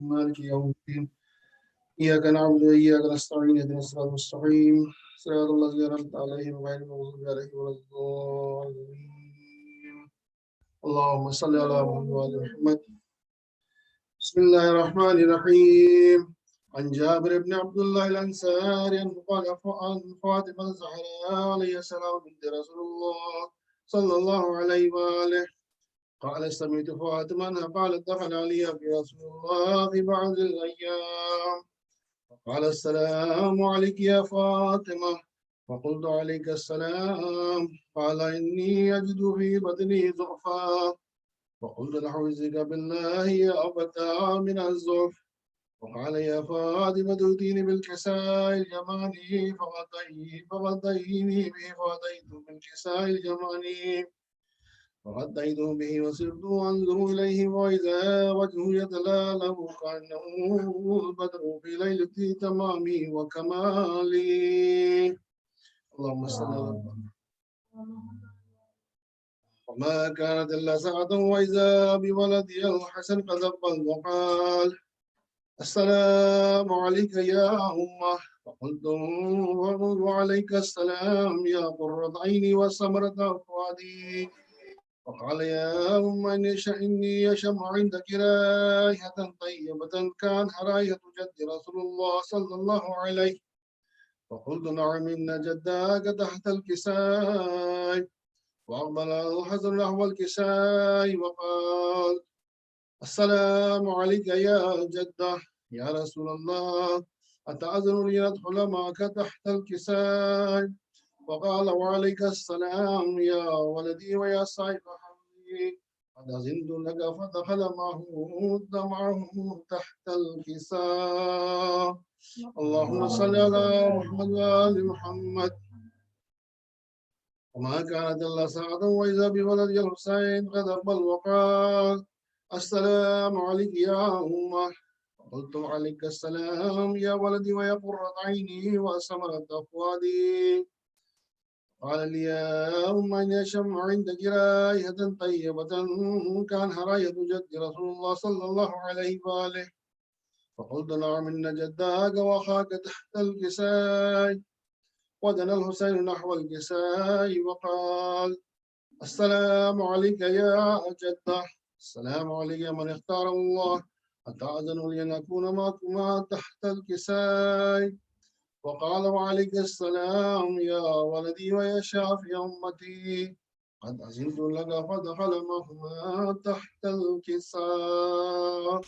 مالك يوم الدين إياك نعبد وإياك نستعين اهدنا الصراط المستقيم صراط الذين أنعمت عليهم غير المغضوب عليهم ولا الضالين اللهم صل على محمد وآل محمد بسم الله الرحمن الرحيم عن جابر بن عبد الله الأنصاري أنه قال عن فاطمة الزهراء عليه السلام بنت رسول الله صلى الله عليه وآله قال سمعت فاطمة أنها قالت دخل علي برسول الله في بعض الأيام قال السلام عليك يا فاطمة فقلت عليك السلام قال إني أجد في بطني ضعفا فقلت نحوزك بالله يا أبتا من الزعف وقال يا فاطمة ائتيني بالكساء اليماني فغطيني به فأتيت بالكساء اليماني فغطيت به وصرت أنظر إليه وإذا وجهه يتلالى كأنه البدر في ليلة تمامي وكمالي اللهم صل على محمد وما كانت إلا ساعة وإذا بولدي الحسن قد أقبل وقال السلام عليك يا أمه فقلت وعليك السلام يا قرة عيني وثمرة فؤادي وقال يا أم إني أشم عندك رائحة طيبة كان رائحة جد رسول الله صلى الله عليه فقلت نعم إن جدك تحت الكساء وأقبل الحسن نحو الكساء وقال السلام عليك يا جدة يا رسول الله أتأذن لي ندخل معك تحت الكساء وقال وعليك السلام يا ولدي ويا صاحب حملي قد أذنت لك فدخل معه تحت الكساء اللهم صل على محمد وآل محمد وما كانت إلا ساعة وإذا بولد الحسين قد أقبل وقال السلام عليك يا أمه قلت عليك السلام يا ولدي ويا قرة عيني وثمرة فؤادي قال لي يا أم إني أشم عندك رائحة طيبة كان راية جد رسول الله صلى الله عليه وآله فقلت نعم إن جدك وأخاك تحت الكساء ودنا الحسين نحو الكساء وقال السلام عليك يا جدة السلام عليك من اختاره الله أتأذن لي أن أكون معكما تحت الكساء وقال وعليك السلام يا ولدي ويا شافي أمتي قد أذنت لك فدخل معهما تحت الكساء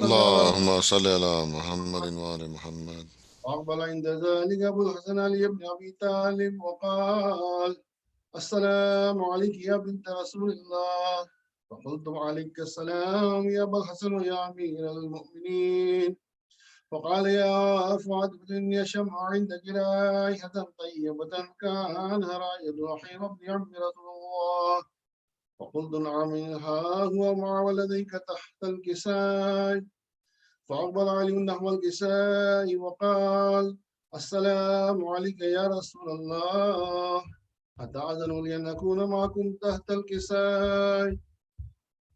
اللهم صل على محمد وآل محمد. وأقبل عند ذلك أبو الحسن علي بن أبي طالب وقال السلام عليك يا بنت رسول الله فقلت وعليك السلام يا أبا الحسن يا أمير المؤمنين فقال يا فؤاد إني أشم عندك رائحة طيبة كان رائد رحيم بن عم رسول الله فقلت نعم ها هو مع ولديك تحت الكساء فأقبل علي نحو الكساء وقال السلام عليك يا رسول الله أتأذن لي أن أكون معكم تحت الكساء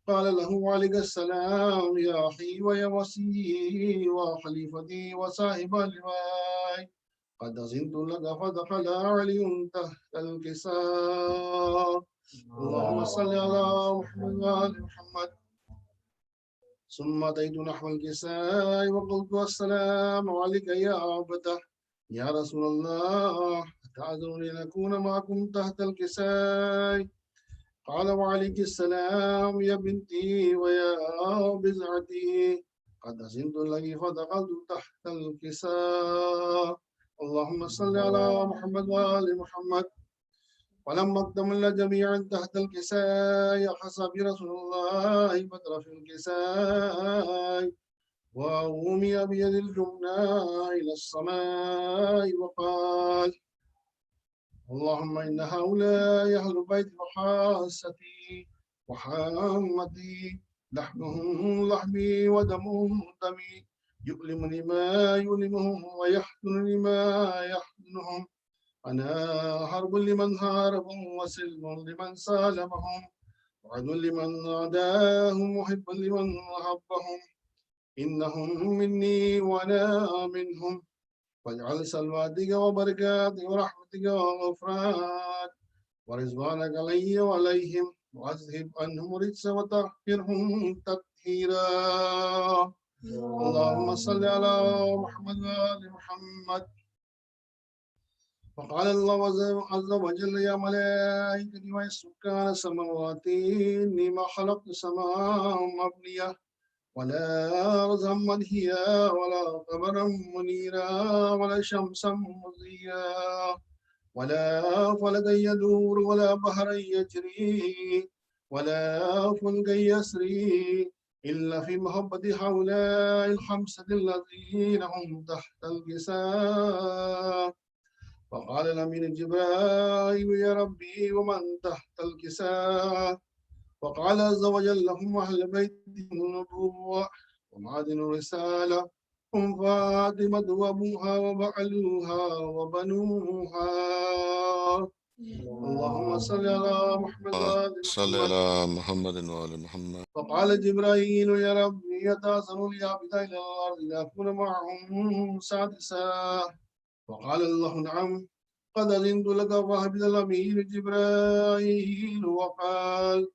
قال له عليك السلام يا أخي ويا وصي وخليفتي وصاحب اللواء قد أذنت لك فدخل علي تحت الكساء اللهم صل على محمد وآل محمد ثم أتيت نحو الكساء وقلت السلام عليك يا عبده يا رسول الله أتأذن لنكون معكم تحت الكساء قال وعليك السلام يا بنتي ويا بزعتي قد أذنت لك فدخلت تحت الكساء اللهم صل على محمد وآل محمد ولما اكتملنا جميعا تحت الكساء حسب رسول الله فتر في الكساء وأومي بيد الجمنى إلى السماء وقال اللهم إن هؤلاء أهل بيت وحاستي وحامتي لحمهم لحمي ودمهم دمي يؤلمني ما يؤلمهم ويحزنني ما يحزنهم أنا حرب لمن هاربهم وسلم لمن سالمهم وعد لمن عاداهم محب لمن أحبهم إنهم مني وأنا منهم، واجعل صلواتك وبركاتك ورحمتك وغفرانك ورضوانك علي وعليهم، واذهب عنهم الرجس وطهرهم تطهيرا. اللهم صل على محمد وآل محمد. وقال الله عز وجل: يا ملائكتي وسكان السماوات إني ما خلقت سماء مبنية ولا أرضا منهيا ولا قمرا منيرا ولا شمسا مضيا ولا فلكا يدور ولا بحرا يجري ولا فلكا يسري إلا في محبة هؤلاء الخمسة الذين هم تحت الكساء. فقال الأمين جبرائيل: يا ربي ومن تحت الكساء؟ وقال عز وجل: هم أهل بيت النبوة ومعادن الرسالة، هم فاطمة وأبوها وبعلوها وبنوها. اللهم صل على محمد وآل صل محمد. على محمد وآل محمد. فقال جبرائيل: يا ربي يتأذن لي عبد إلى الأرض لأكون معهم سادسا. وقال الله: نعم، قد أذنت لك. فهبط الأمير جبرائيل وقال: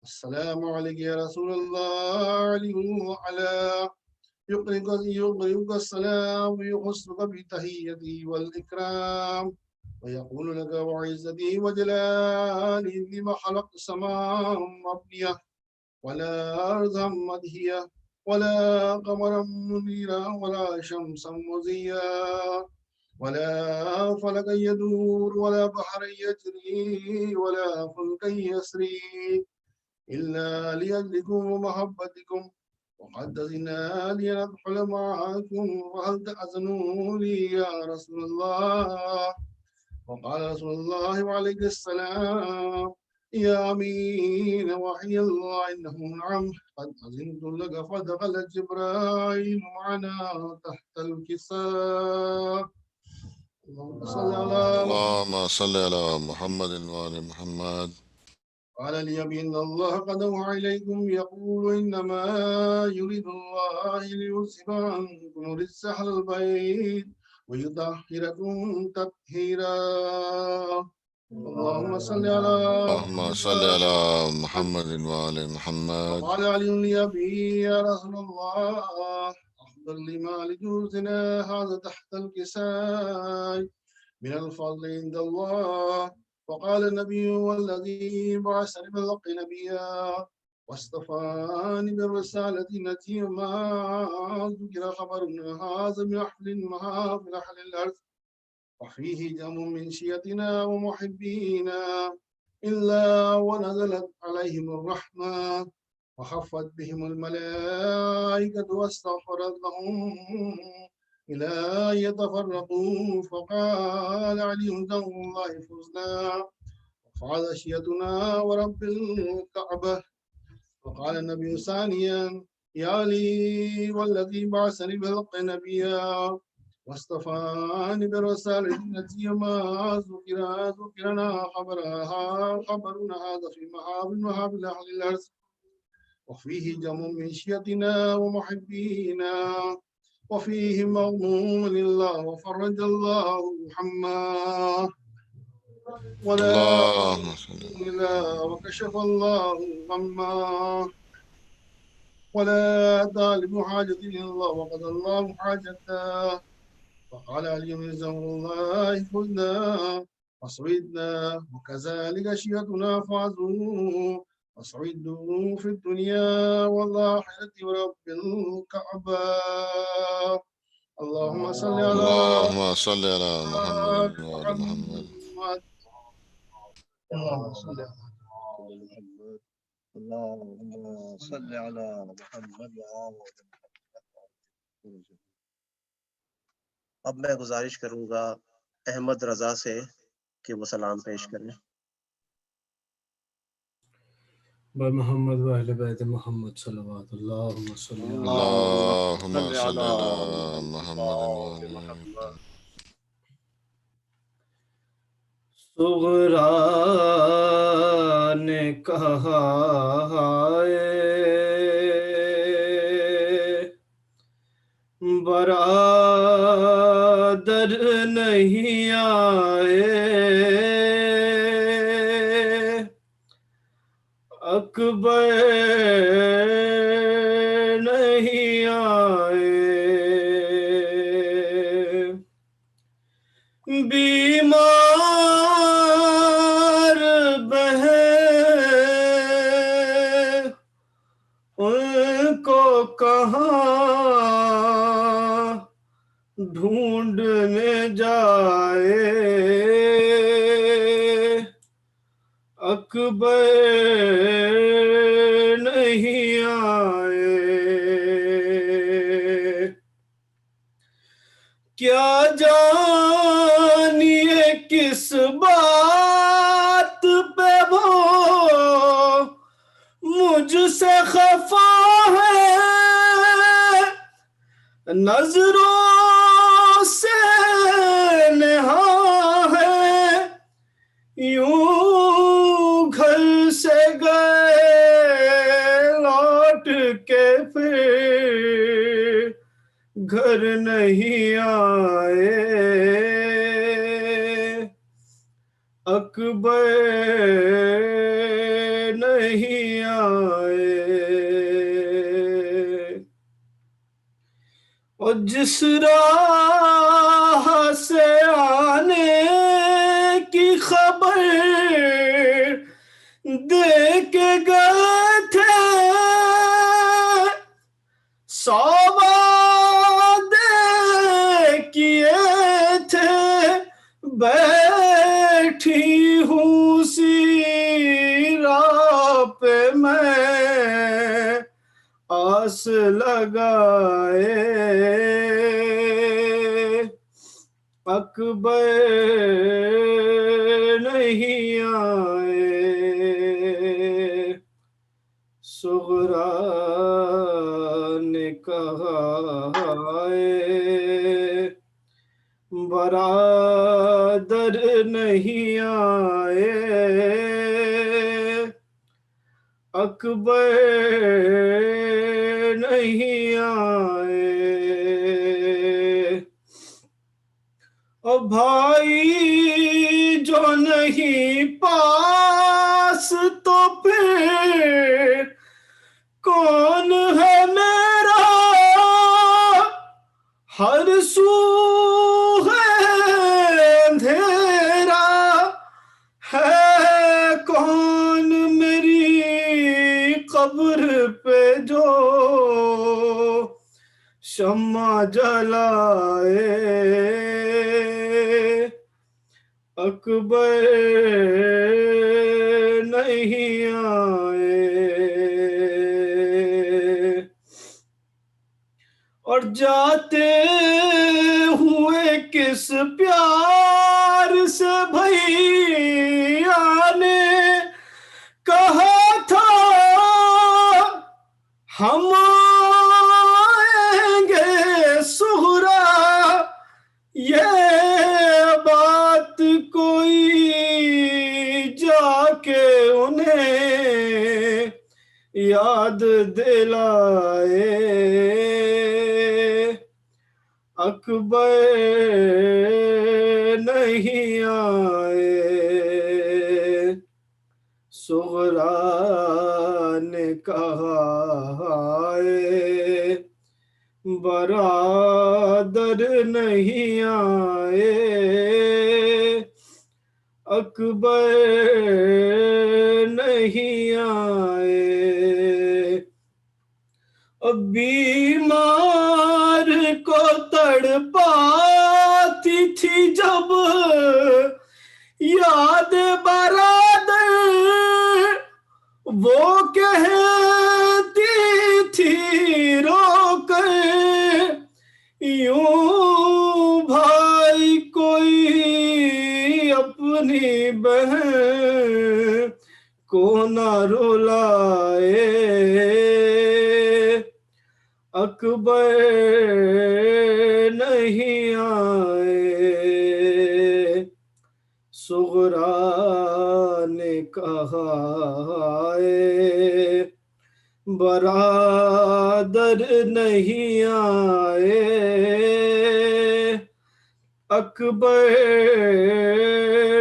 السلام عليك يا رسول الله، عليه وعلى يقرئك السلام ويخصك بالتحية والإكرام ويقول لك: وعزتي وجلالي لما خلقت السماء مبنية ولا أرضا مدهية ولا قمرا منيرا ولا شمسا مزيا ولا فلكا يدور ولا بحر يجري ولا فلكا يسري إلا لأجلكم ومحبتكم، وقد أذنا لي أن أدخل معكم، وهل تأذنوا لي يا رسول الله؟ وقال رسول الله عليه السلام: يا أمين وحي الله، إنه نعم، قد أذنت لك. فدخل جبرائيل معنا تحت الكساء. اللهم صل على محمد. اللهم صل على محمد وآل محمد. قال لي: إن الله قد أوحى إليكم يقول: إنما يريد الله ليذهب عنكم الرجس أهل البيت ويطهركم تطهيرا. اللهم صل على اللهم محمد صل على وآل محمد وآل محمد. وقال علي لأبي: يا رسول الله، أخبر لي ما لجوزنا هذا تحت الكساء من الفضل عند الله. وقال النبي: والذي بعثني بالحق نبيا واصطفاني بالرسالة التي ما ذكر خبرنا هذا من أهل المحافل أهل الأرض، وفيه جم من شيتنا ومحبينا، إلا ونزلت عليهم الرحمة وخفت بهم الملائكة واستغفرت لهم إلى أن يتفرقوا. فقال علي: دعوا الله فزنا وفعل ورب الكعبة. وقال النبي ثانيا: يا علي، والذي بعثني بالحق نبيا واصطفاني بالرسالة التي ما ذكرنا خبرنا هذا في محافل أهل الأرض، وفيه جم من شيتنا ومحبينا، وفيه مغموم لله وفرج الله محمد، ولا اللهم صل إلا وكشف الله غما، ولا طالب حاجة إلا الله وقضى الله حاجته. وقال علي: من زمر الله فزنا وصعدنا، وكذلك شيئتنا فعزوا وصعدوا في الدنيا والآخرة ورب الكعبة. اللهم صل على اللهم صل على محمد وآل محمد. محمد. اللهم صل على محمد. اللهم صل على محمد وآل अब मैं गुजारिश करूंगा अहमद रजा से कि वो सलाम पेश करें। محمد وأهل بيت محمد صلوات اللهم صل اللهم صل على محمد وآل محمد. सुगरा ने कहा है बरादर नहीं आए, अकबर नहीं आए। बीमार बहन उनको कहाँ ढूंढने जाए, अकबर नहीं आए। क्या जानिए किस बात पे वो मुझसे खफा है, नजरों से नेहा है, यूं घर से गए लौट के फिर घर नहीं आए, अकबर नहीं आए। और जिस राह से आने की खबर दे के गए थे, 100 वादे किए थे, बैठी हूँ सी राह पे मैं आस लगाए, अकबर नहीं आए। सुगरा ने कहा बरादर नहीं आए, अकबर नहीं आए। ओ भाई जो नहीं पास तो फिर कौन है मेरा, हर सू है अंधेरा, है कौन मेरी कब्र पे जो शम्मा जलाए, अकबर नहीं आए। और जाते हुए किस प्यार से भैया ने कहा था हम आएंगे सुहरा, ये बात कोई जाके उन्हें याद दिलाए, अकबर नहीं आए। सुगरा ने कहा बरादर नहीं आए, अकबर नहीं आए। बीमार को तड़पाती थी जब याद बरादर, वो कहती थी रोकर यूं भाई कोई अपनी बहन को ना रुलाए, अकबर नहीं आए। सुगरा ने कहा बरादर नहीं आए, अकबर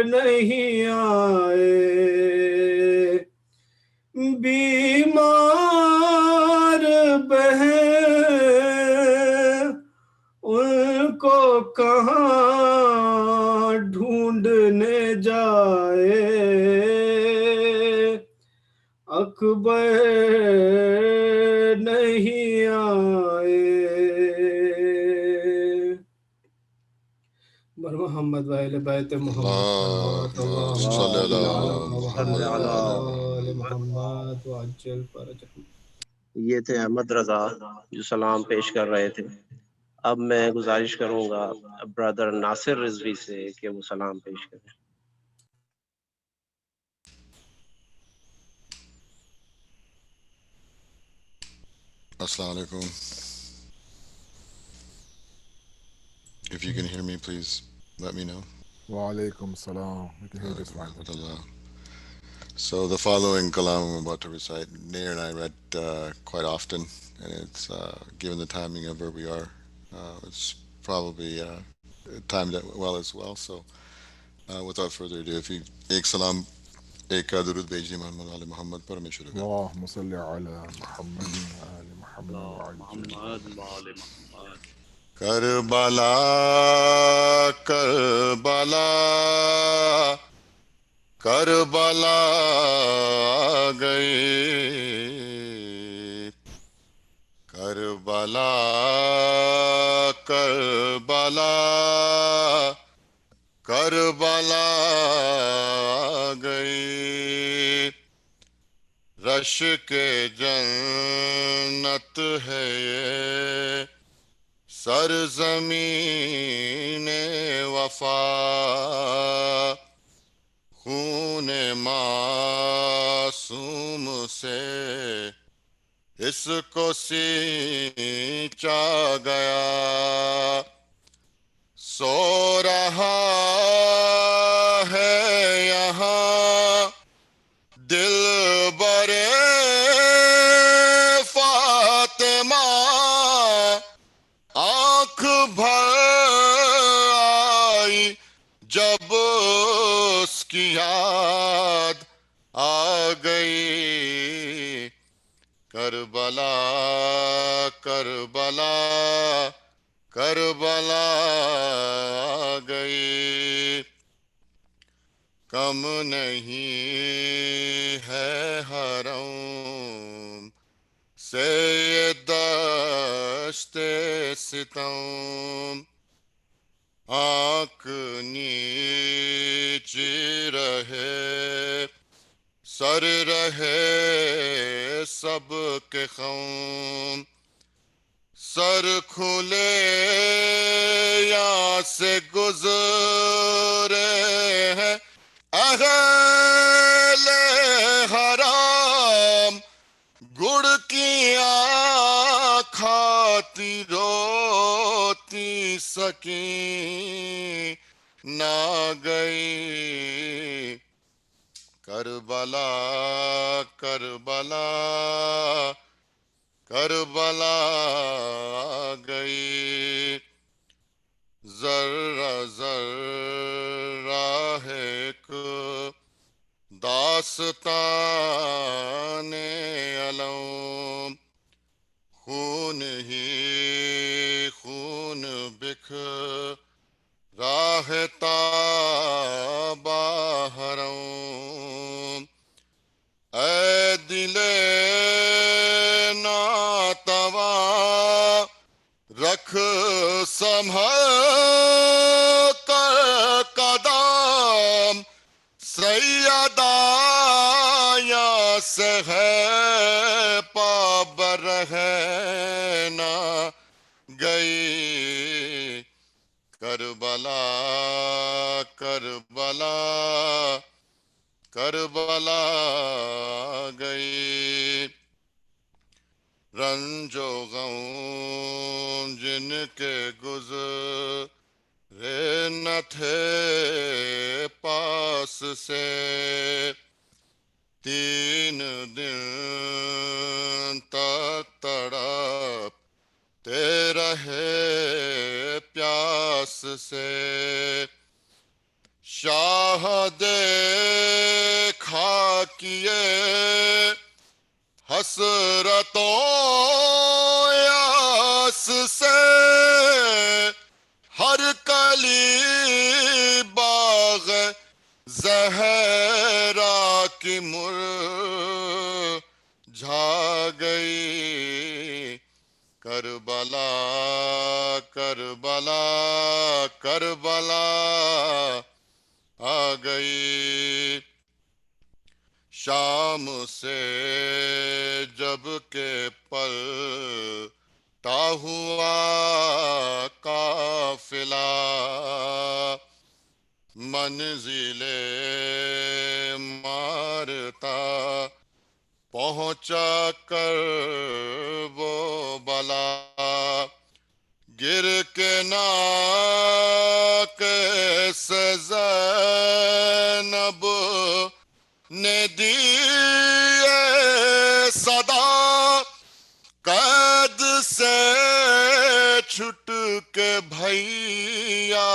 नहीं आए, बीमार बहन उनको कहाँ ढूंढने जाए, अकबर नहीं आए। बर मोहम्मद वाले बैत Mohammad Allahumma salli ala Muhammad wa ala Muhammad. Mohammad वाजल फरजहम। ये थे अहमद रजा जो सलाम पेश कर रहे थे। अब मैं गुजारिश करूंगा ब्रदर नासिर रिजवी से कि वो सलाम पेश करें। Assalamu alaikum. If you can hear me, please let me know. Wa alaikum salam. We can hear just fine. So the following kalam I'm about to recite, Nair and I read quite often, and it's given the timing of where we are, it's probably timed it well as well. So without further ado, if you ek salam, ek durud bhejiye Muhammad wa ali Muhammad par hame shuru kar. Allahumma salli ala Muhammadin wa ali Muhammad wa ajil. Karbala, Karbala, Karbala gaye, Karbala, Karbala, Karbala gaye, rush के जन्नत है ये सरज़मीने वफा, खूने मासूम से इसको सींचा गया, सो रहा है यहाँ दिल बरे फातिमा, आँख भर आई जब उसकी याद आ गई, करबला करबला करबला गई, कम नहीं है हरम से ये दश्ते सितम, आँख नीची रहे सर रहे सबके खम, सर खुले यहाँ से गुजरे हैं अहले हराम, गुड़ की खाती रोती सकी ना गई, करबला करबला करबला गई, जर्रा जर्रा है एक दास्ताने अलम, खून ही खून बिखरा है ताबाहरम, ऐ दिले नातवा रख संभल कर कदम, सैयदाया से है पाबर है ना गई, करबला करबला करबला गई, रंजो गम जिनके गुज़रे न थे पास से, 3 दिन तक तड़पते रहे प्यास से। शाह देखा किए हसरतों यास से। हर कली बाग ज़हरा की मुरझा गई। करबला करबला करबला आ गई। शाम से जब के पलटा हुआ काफिला, मंजिले मारता पहुंचा कर वो बला। गिर के नाक से ज़ैनब ने दी ये सदा, कैद से छुट के भैया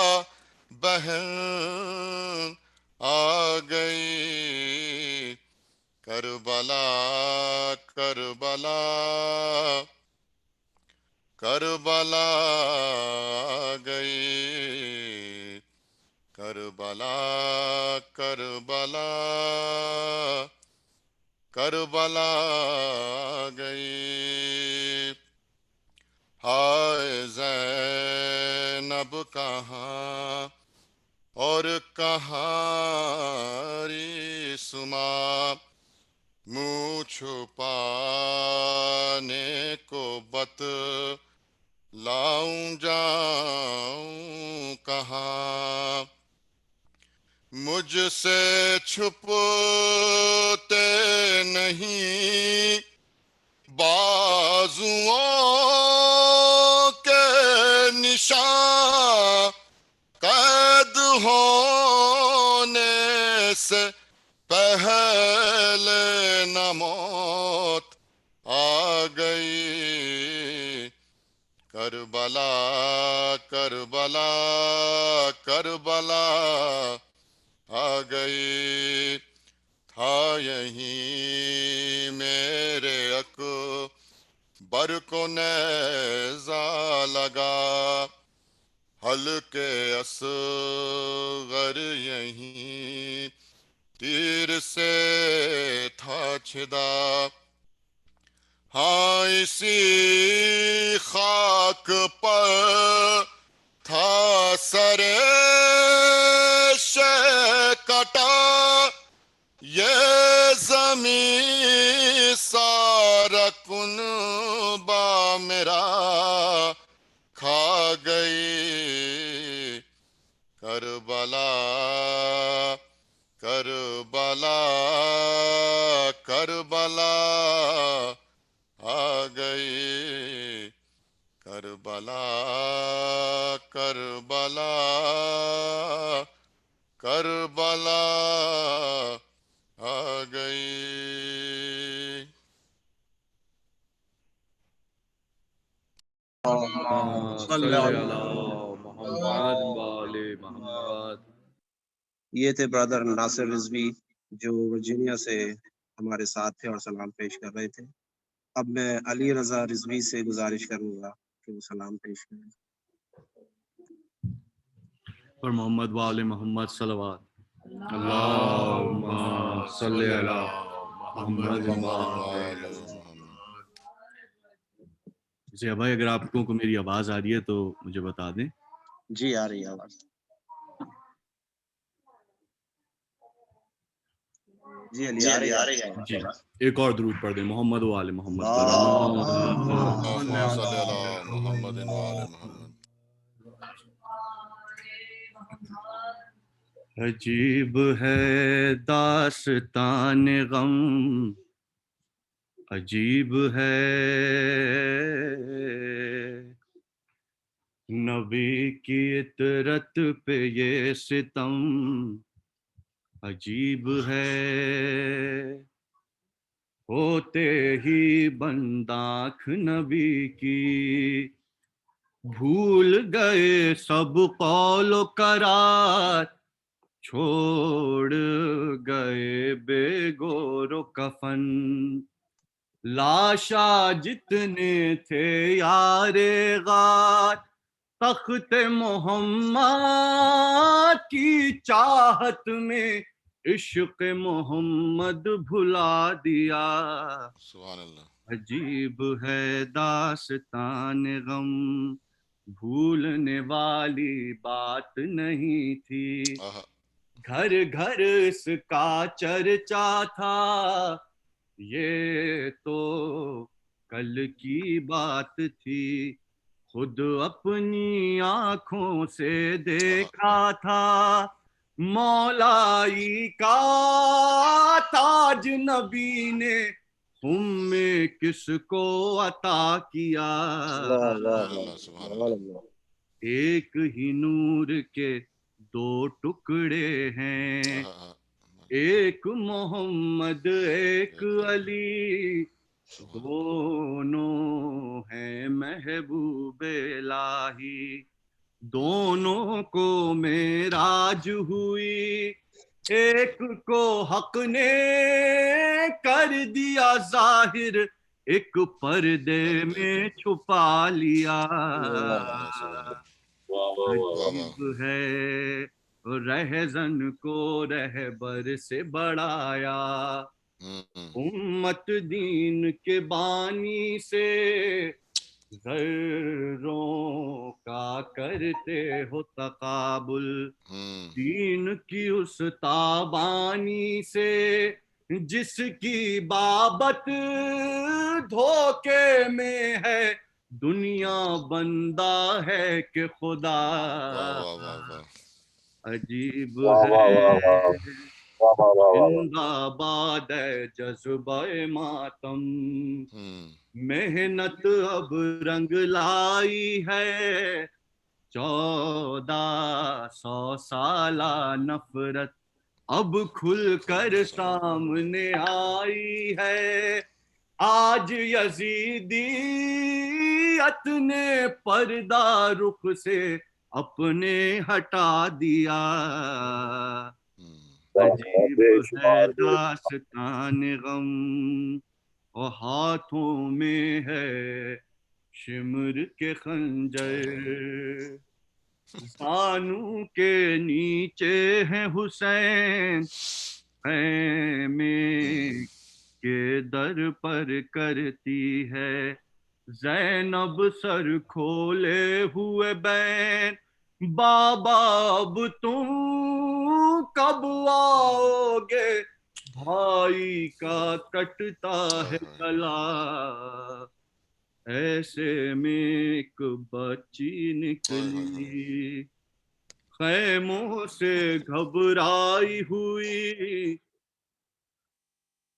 बहन आ गई। करबला करबला करबला आ गई। करबला करबला करबला आ गई। हाय ज़ैनब कहाँ और कहाँ रिसुमा, मुँह छुपाने को बतलाऊं जाऊं कहाँ। मुझसे छुपते नहीं बाजुओं के निशान, कैद होने से पहले न मौत आ गई। करबला करबला करबला आ गई। था यहीं मेरे अकबर को नेज़ा लगा, हल्के असगर यहीं तीर से था छिदा। हाँ इसी खाक पर था सरे कटा, ये ज़मीं सारा कुनबा मेरा खा गई। करबला करबला करबला आ गई। करबला करबला करबला आ गई। ये थे ब्रदर नासिर रिजवी जो वर्जीनिया से हमारे साथ थे और सलाम पेश कर रहे थे। अब मैं अली रजा रिजवी से गुजारिश करूंगा कि वो सलाम पेश करें। पर मोहम्मद वाले मोहम्मद सलवात अल्लाहुम्मा सल्ली अला मोहम्मद वाले जैसे अभय, अगर आपको को मेरी आवाज आ रही है तो मुझे बता दें। जी आ रही है आवाज। जी अली आ रही है। जी एक और दुरूद पढ़ दें, मोहम्मद वाले मोहम्मद मोहम्मद वाले मोहम्मद। अजीब है दास्तान गम, अजीब है नबी की इतरत पे ये सितम, अजीब है होते ही बंदाख नबी की, भूल गए सब कौलो करार, छोड़ गए बेगोरो कफन। लाशा जितने थे यारे गार, तख्ते मोहम्मद की चाहत में इश्क मोहम्मद भुला दिया। सुभान अल्लाह। अजीब है दास्तान गम, भूलने वाली बात नहीं थी। आहा, घर घर इसका चर्चा था, ये तो कल की बात थी। खुद अपनी आंखों से आहा, देखा था, मौलाई का ताज नबी ने में किसको अता किया। वाह वाह सुभान वाह, अल्लाह, सुभान सुभान अल्लाह। अल्लाह। एक ही नूर के दो टुकड़े हैं, आहा, आहा, एक मोहम्मद एक एक अली, सुभान अल्लाह। दोनों हैं महबूब इलाही। दोनों को मेराज हुई, एक को हक ने कर दिया जाहिर, एक पर्दे पर्दे में छुपा लिया। सुभान अल्लाह, सुभान अल्लाह। वाह वाह वाह। वाह वाह। अजीब है रहजन को रहबर से बढ़ाया, उम्मत दीन के बानी से जर्रों का करते हो तकाबुल। दीन की उस ताबानी से जिसकी बाबत धोखे में है, दुनिया बंदा है कि खुदा। वाह वाह वाह वाह। अजीब वाह वाह वाह है वाह वाह वाह वाह वाह। जिंदाबाद है जज्बा मातम, मेहनत अब रंग लाई है। 1400 साला नफरत अब खुल कर सामने आई है। आज यजीदियत ने पर्दा रुख से अपने हटा दिया। अजीब है बेशुमार बेशुमार। दास्तान गम, और हाथों में है शिमर के खंजर। जानू के नीचे है हुसैन, खैमे के दर पर करती है जैनब सर खोले हुए बैन। बाबा अब तुम कब आओगे, भाई का कटता है गला। ऐसे में एक बच्ची निकली, खैमों से घबराई हुई,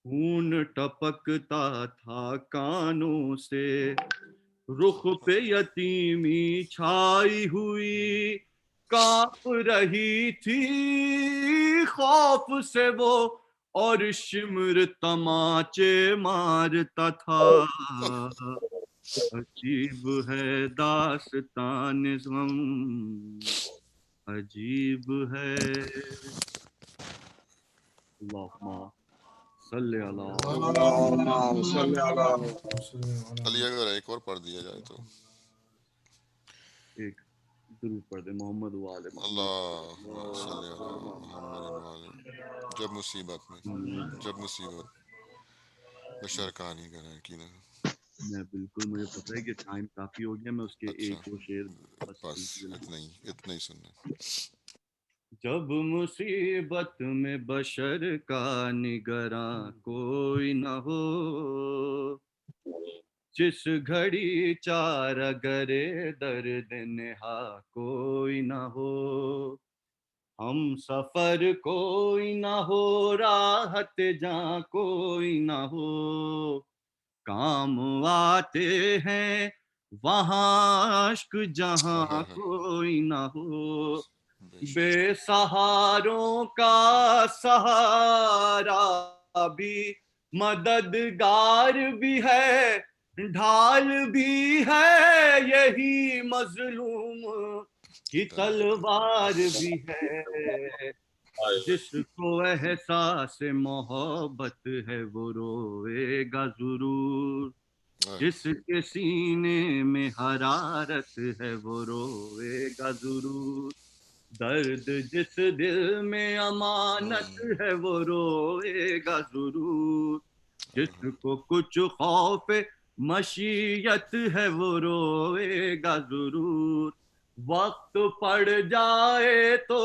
खून टपकता था कानों से, रुख पे यतीमी छाई हुई। कांप रही थी खौफ से वो, और शिमर तमाचे मारता था। अजीब है दास्तान गम, अजीब है। अल्लाहुम्मा सल्ली अला। अल्लाहुम्मा सल्ली अला। अली अगर एक और पढ़ दिया जाए तो। एक दुरूद पढ़ दे मोहम्मद वाले मोहम्मद। अल्लाहुम्मा सल्ली अला मुहम्मदिन व आले। जब मुसीबत में, जब मुसीबत बशर कहानी करें की ना। मैं बिल्कुल, मुझे पता है कि टाइम काफी हो गया, मैं उसके अच्छा, एक दो शेर बस बस जल्दी। इतना ही सुनना। जब मुसीबत में बशर का निगरां कोई न हो, जिस घड़ी चार गरे दर्द नेहा कोई न हो, हम सफर कोई न हो, राहत जहाँ कोई न हो, काम आते हैं वहाँ अश्क जहाँ कोई न हो। बेशक। बेसहारों का सहारा भी मददगार भी है, ढाल भी है, यही मजलूम की तलवार भी है। जिसको एहसास मोहब्बत है वो रोएगा जरूर, जिसके सीने में हरारत है वो रोएगा जरूर। दर्द जिस दिल में अमानत है वो रोएगा जरूर, जिसको कुछ खौफ मशीयत है वो रोएगा जरूर। वक्त पड़ जाए तो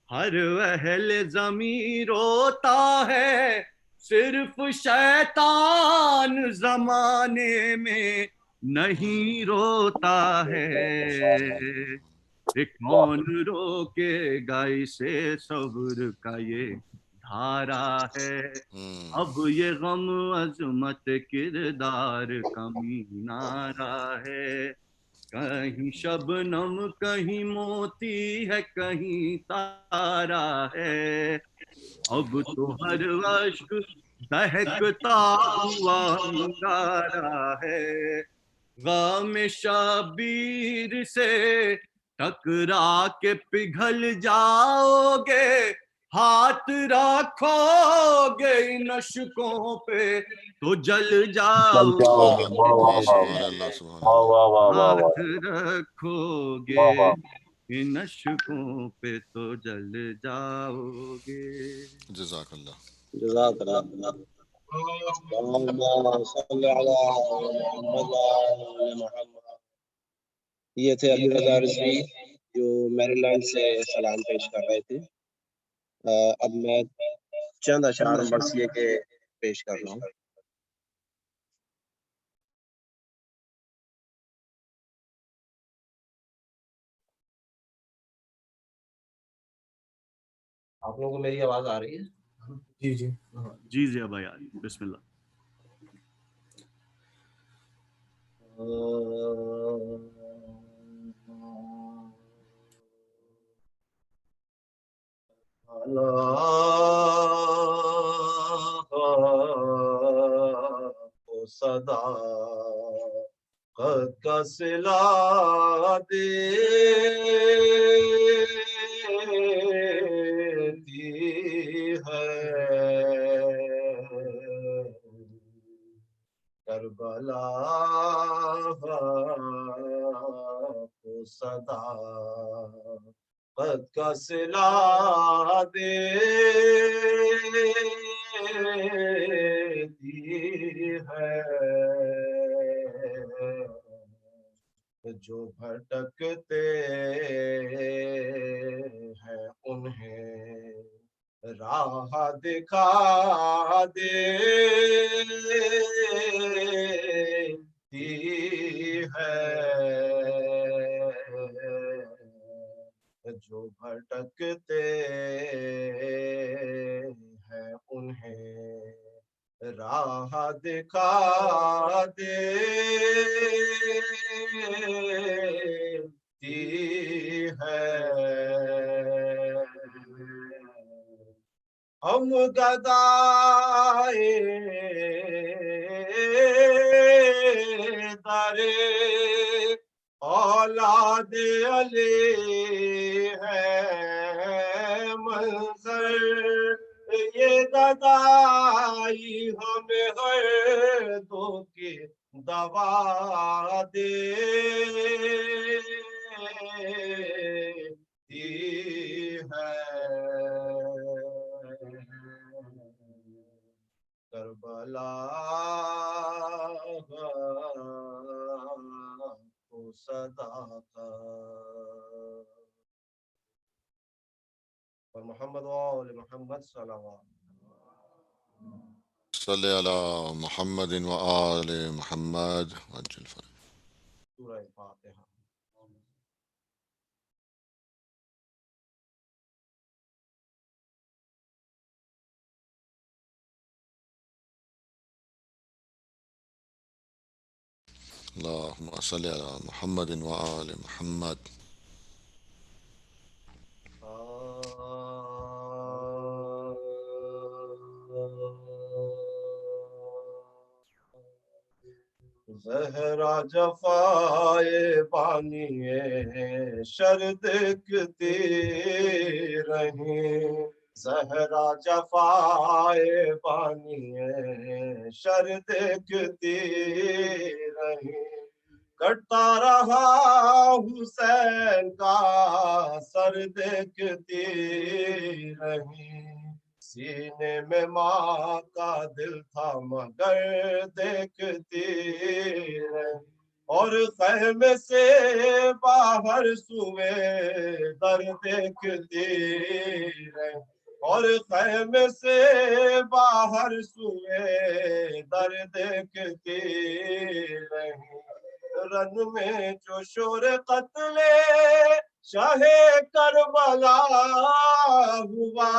हर अहले जमीन रोता है, सिर्फ शैतान जमाने में नहीं रोता है। कौन रोकेगा इसे, सब्र का ये धारा है। अब ये गम अजमत किरदार का मीनारा है। कहीं शबनम कहीं मोती है, कहीं तारा है। अब तो हर अश्क दहकता हुआ अंगारा है। गम शबीर से टकरा के पिघल जाओगे, हाथ रखोगे इन अश्कों पे तो जल जाओगे। हाथ रखोगे इन अश्कों पे तो जल जाओगे। जज़ाकल्लाह। जज़ाकल्लाह। ये थे अली रज़ा रिज़वी जो मैरीलैंड से सलाम पेश कर रहे थे। अब मैं चंद अशआर बरसिए के पेश कर रहा हूँ। आप लोगों को मेरी आवाज आ रही है? जी जी जी जी भाई, बिस्मिल्लाह। सदा कद का सिला देती है करबला को सदा कद का सिला देती है। जो भटकते हैं उन्हें राह दिखा देती है। जो भटकते हैं उन्हें राह दिखा देती है। हम गदाए दरे औलाद अली है मंजर, ये गदाई हमें हर दो की दवा देती है। करबला को सदा और मोहम्मद वाले मोहम्मद सल्लल्लाहु सल्ले अला मुहम्मद व आले मुहम्मद वज्जल फरज। सूरह फातिहा। अल्लाहुम्मा सल्ले अला मुहम्मद व आले मुहम्मद। जहरा जफाए बानिए शर देखती रही, जहरा जफाए बानिए शर देखती रही, कटता रहा हुसैन का सर देखती रही, सीने में माँ का दिल था मगर देखती रही, और ख़ैमे से बाहर सुए दर देखती रही, और ख़ैमे से बाहर सुए दर देखती रही, रन में जो शोर कत्ले शाहे करबला हुआ,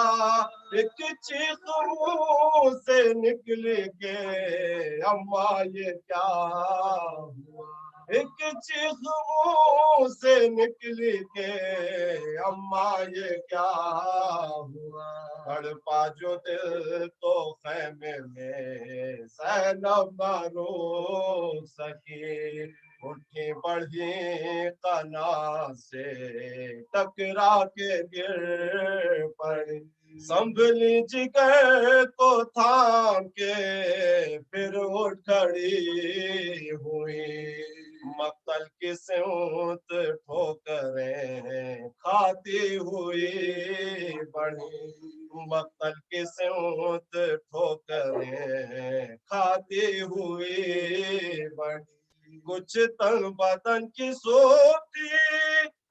एक चीख मुंह से निकल के अम्मा ये क्या हुआ, एक चीख मुंह से निकल के अम्मा ये क्या हुआ, तड़पा जो दिल तो ख़ैमे में ज़ैनब ना रो सकी, उठी बढ़ी तना से टकरा के गिर पड़ी, संभली जिगर को थाम के फिर उठ खड़ी हुई, मक्तल की सिमत ठोकरें खाती हुई बढ़ी, मक्तल की सिमत ठोकरें खाती हुई बढ़ी, कुछ तन बदन की सोती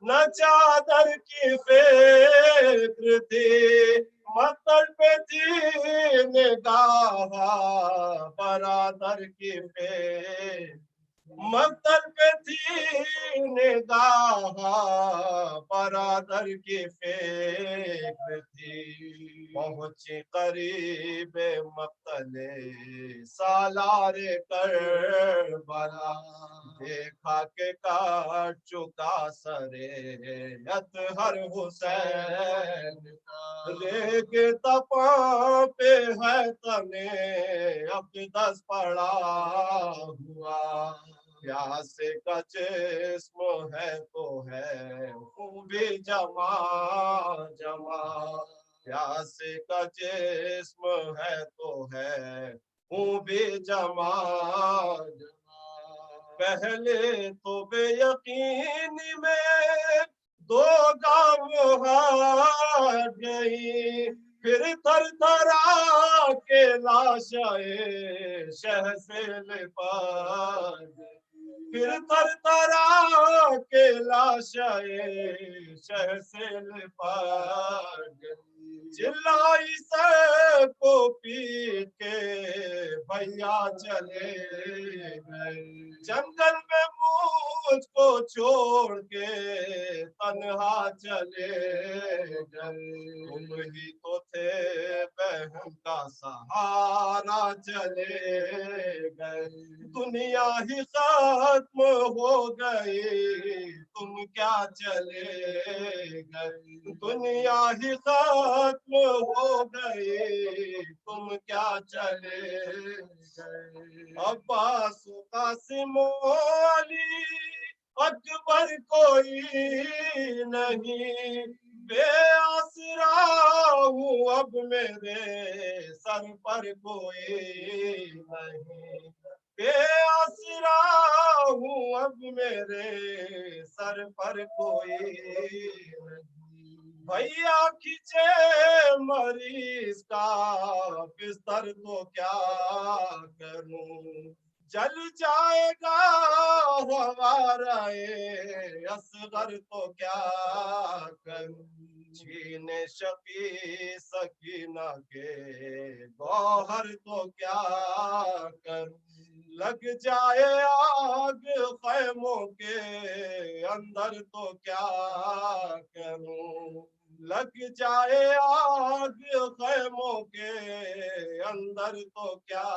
न चादर की फिक्र थी, मक्तल पे थी निगाह बरादर की फिक्र, मक्तल पे थी निगाह बरादर की फिक्र थी, पहुंची करीब मक्तले सालारे करबला, देखा के काट चुका सरे अतहर हुसैन का, लेके तपा पे है तने अक़दस पड़ा हुआ, प्यासे का जिस्म है तो है खूबी जमा जमा, प्यासे का जिस्म है तो है खूबी जमा जमा, पहले तो बेयकीनी में दो गाँव हार गई, फिर थर थरा के लाशाए शह से लिपट गई, फिर थर थरा के लाशाए शह से लिपट गई, चिल्लाई सर को पीट के भैया चले गए, जंगल में मुझको छोड़ के तन्हा चले गए, तुम ही तो थे बहन का सहारा चले गए, दुनिया ही खत्म हो गई तुम क्या चले गए, दुनिया ही खत्म हो गई तुम क्या चले गए, अब्बास कासिम अली अकबर कोई नहीं, बेआसरा हूँ अब मेरे सर पर कोई नहीं, बेआसरा हूँ अब मेरे सर पर कोई नहीं, भैया खींचे मरीज का बिस्तर तो क्या करूं, जल जाएगा हमारा असगर तो क्या करूं, छीने शकी सकीना के गौहर तो क्या करूं, लग जाए आग खैमों के अंदर तो क्या करूं, लग जाए आग खैमों के अंदर तो क्या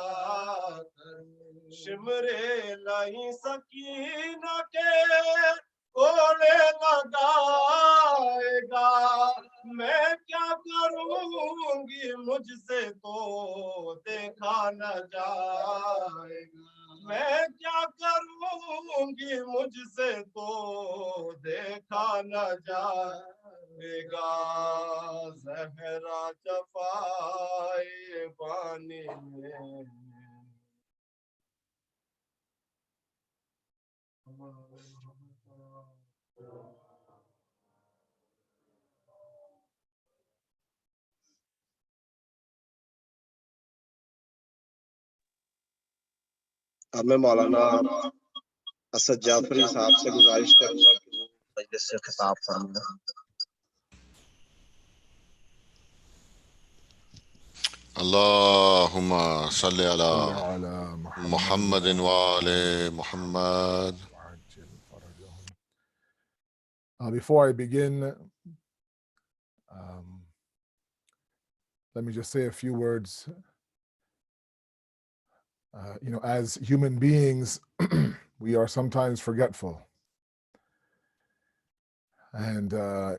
करूं, शिमरे नहीं सकीना के कोड़े लगाएगा, मैं क्या करूंगी मुझसे तो देखा न जाएगा मैं क्या करूंगी मुझसे तो देखा न जाएगा ज़हरा जफ़ाए पानी में अब मैं मौलाना असद जाफरी साहब से गुजारिश करूंगा कि वो मजलिस से खिताब फरमाएं। Allahumma salli صل ala على محمد Muhammadin wa ali Muhammad. وعجل فرجهم. Before I begin, let me just say a few words. As human beings, we are sometimes forgetful. And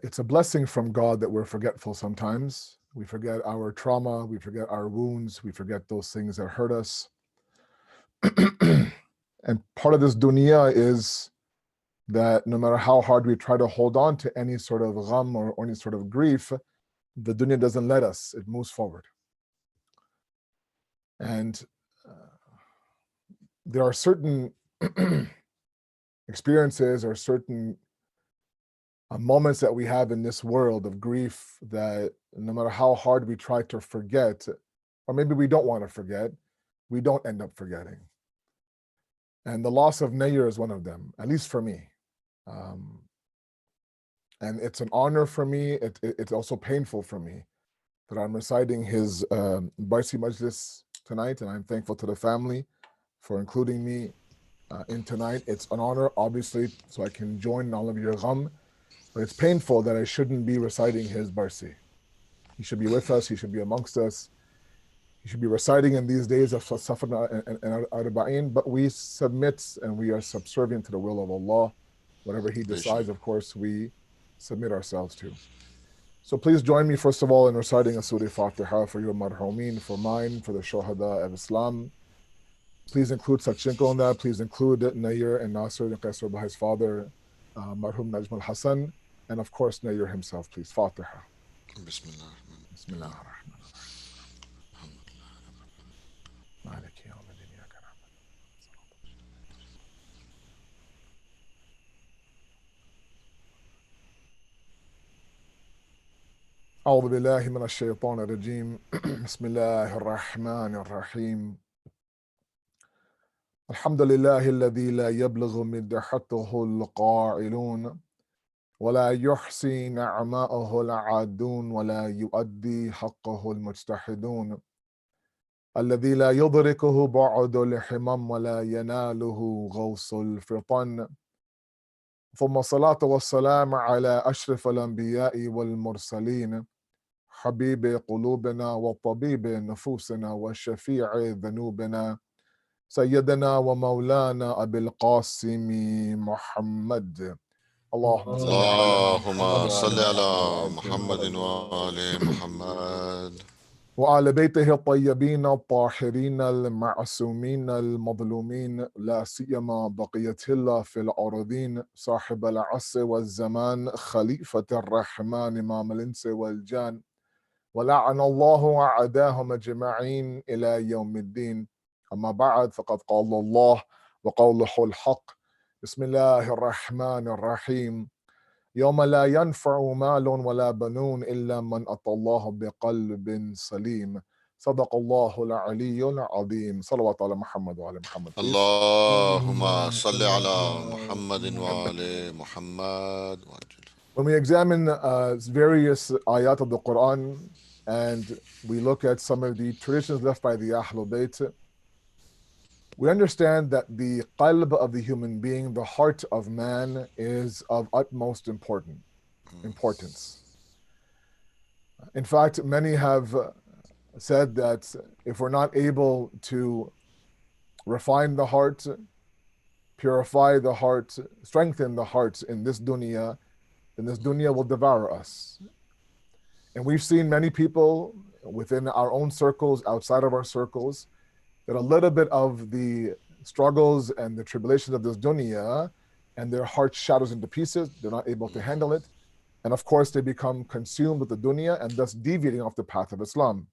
it's a blessing from God that we're forgetful sometimes. We forget our trauma, we forget our wounds, we forget those things that hurt us. And part of this dunya is that no matter how hard we try to hold on to any sort of gham or any sort of grief, the dunya doesn't let us, it moves forward. And there are certain experiences or certain moments that we have in this world of grief that no matter how hard we try to forget, or maybe we don't want to forget, we don't end up forgetting. And the loss of Nayyar is one of them, at least for me. And it's an honor for me, it's also painful for me that I'm reciting his Barsi Majlis tonight, and I'm thankful to the family for including me in tonight. It's an honor, obviously, so I can join in all of your gham, but it's painful that I shouldn't be reciting his Barsi. He should be with us, he should be amongst us. He should be reciting in these days of Safar and Arba'in, but we submit and we are subservient to the will of Allah. Whatever he decides, of course, we submit ourselves to. So please join me, first of all, in reciting a Surah Fatiha for your marhumeen, for mine, for the Shuhada of Islam. Please include Sachinko in that. Please include Nayyar and Nasir and Qasr Bahai's father, Marhum Najm al-Hassan, and of course Nayyar himself, please. Fatiha. Bismillah. Bismillah ar-Rahman ar-Rahim. أعوذ بالله من الشيطان الرجيم بسم الله الرحمن الرحيم الحمد لله الذي لا يبلغ مدحته القائلون ولا يحصي نعماءه العادون ولا يؤدي حقه المجتهدون الذي لا يدركه بعد الحمم ولا يناله غوص الفطن ثم الصلاة والسلام على أشرف الأنبياء والمرسلين حبيب قلوبنا وطبيب نفوسنا وشفيع ذنوبنا سيدنا ومولانا أبي القاسم محمد اللهم صل على Allahumma salli محمد ala Muhammadin wa ali Muhammad. وعلى بيته الطيبين الطاهرين المعصومين المظلومين لا سيما بقية الله في الأرضين صاحب العصر والزمان خليفة الرحمن إمام الإنس والجان ولعن الله أعداهم أجمعين إلى يوم الدين أما بعد فقد قال الله وقوله الحق بسم الله الرحمن الرحيم يوم لا ينفع مال ولا بنون إلا من أتى الله بقلب سليم صدق الله العلي العظيم صلوات على محمد وعلى محمد Allahumma salli ala Muhammadin wa ali Muhammad. When we examine various ayat of the Quran and we look at some of the traditions left by the Ahlul Bayt, we understand that the qalb of the human being, the heart of man, is of utmost importance. In fact, many have said that if we're not able to refine the heart, purify the heart, strengthen the heart in this dunya, then this dunya will devour us. And we've seen many people within our own circles, outside of our circles, that a little bit of the struggles and the tribulations of this dunya and their heart shatters into pieces. They're not able to handle it. And of course, they become consumed with the dunya and thus deviating off the path of Islam.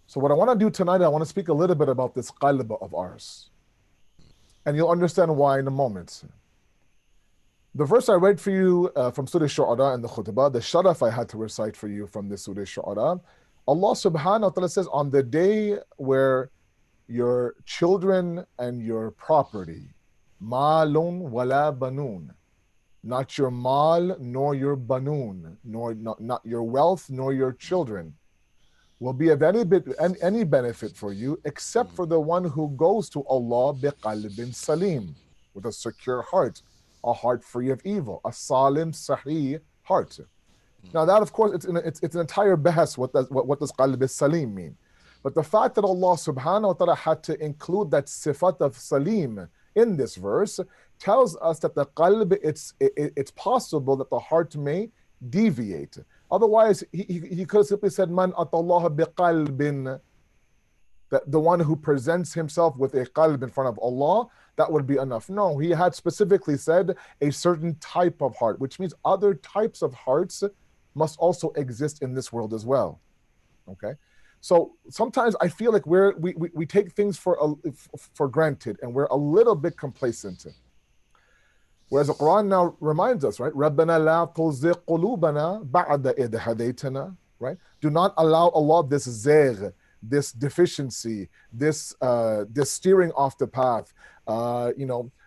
So what I want to do tonight, I want to speak a little bit about this qalb of ours. And you'll understand why in a moment. The verse I read for you from Surah Shu'ara and the khutbah, the sharaf I had to recite for you from this Surah Shu'ara, Allah subhanahu wa ta'ala says, on the day where your children and your property, maalun wala banun, not your mal nor your banun, nor not your wealth nor your children, will be of any benefit for you except for the one who goes to Allah biqalbin salim, with a secure heart, a heart free of evil, a salim sahih heart. Now that, of course, it's an entire bahas. What does qalb salim mean? But the fact that Allah subhanahu wa ta'ala had to include that sifat of salim in this verse tells us that the qalb, it's possible that the heart may deviate. Otherwise, he could have simply said, man atallaha biqalbin, that the one who presents himself with a qalb in front of Allah, that would be enough. No, he had specifically said a certain type of heart, which means other types of hearts must also exist in this world as well. Okay? So sometimes I feel like we take things for granted and we're a little bit complacent. Whereas the Quran now reminds us, right? رَبَّنَا لَا تُزِغْ قُلُوبَنَا بَعْدَ إِذْ هَدَيْتَنَا, right? Do not allow Allah this zigh, this deficiency, this steering off the path,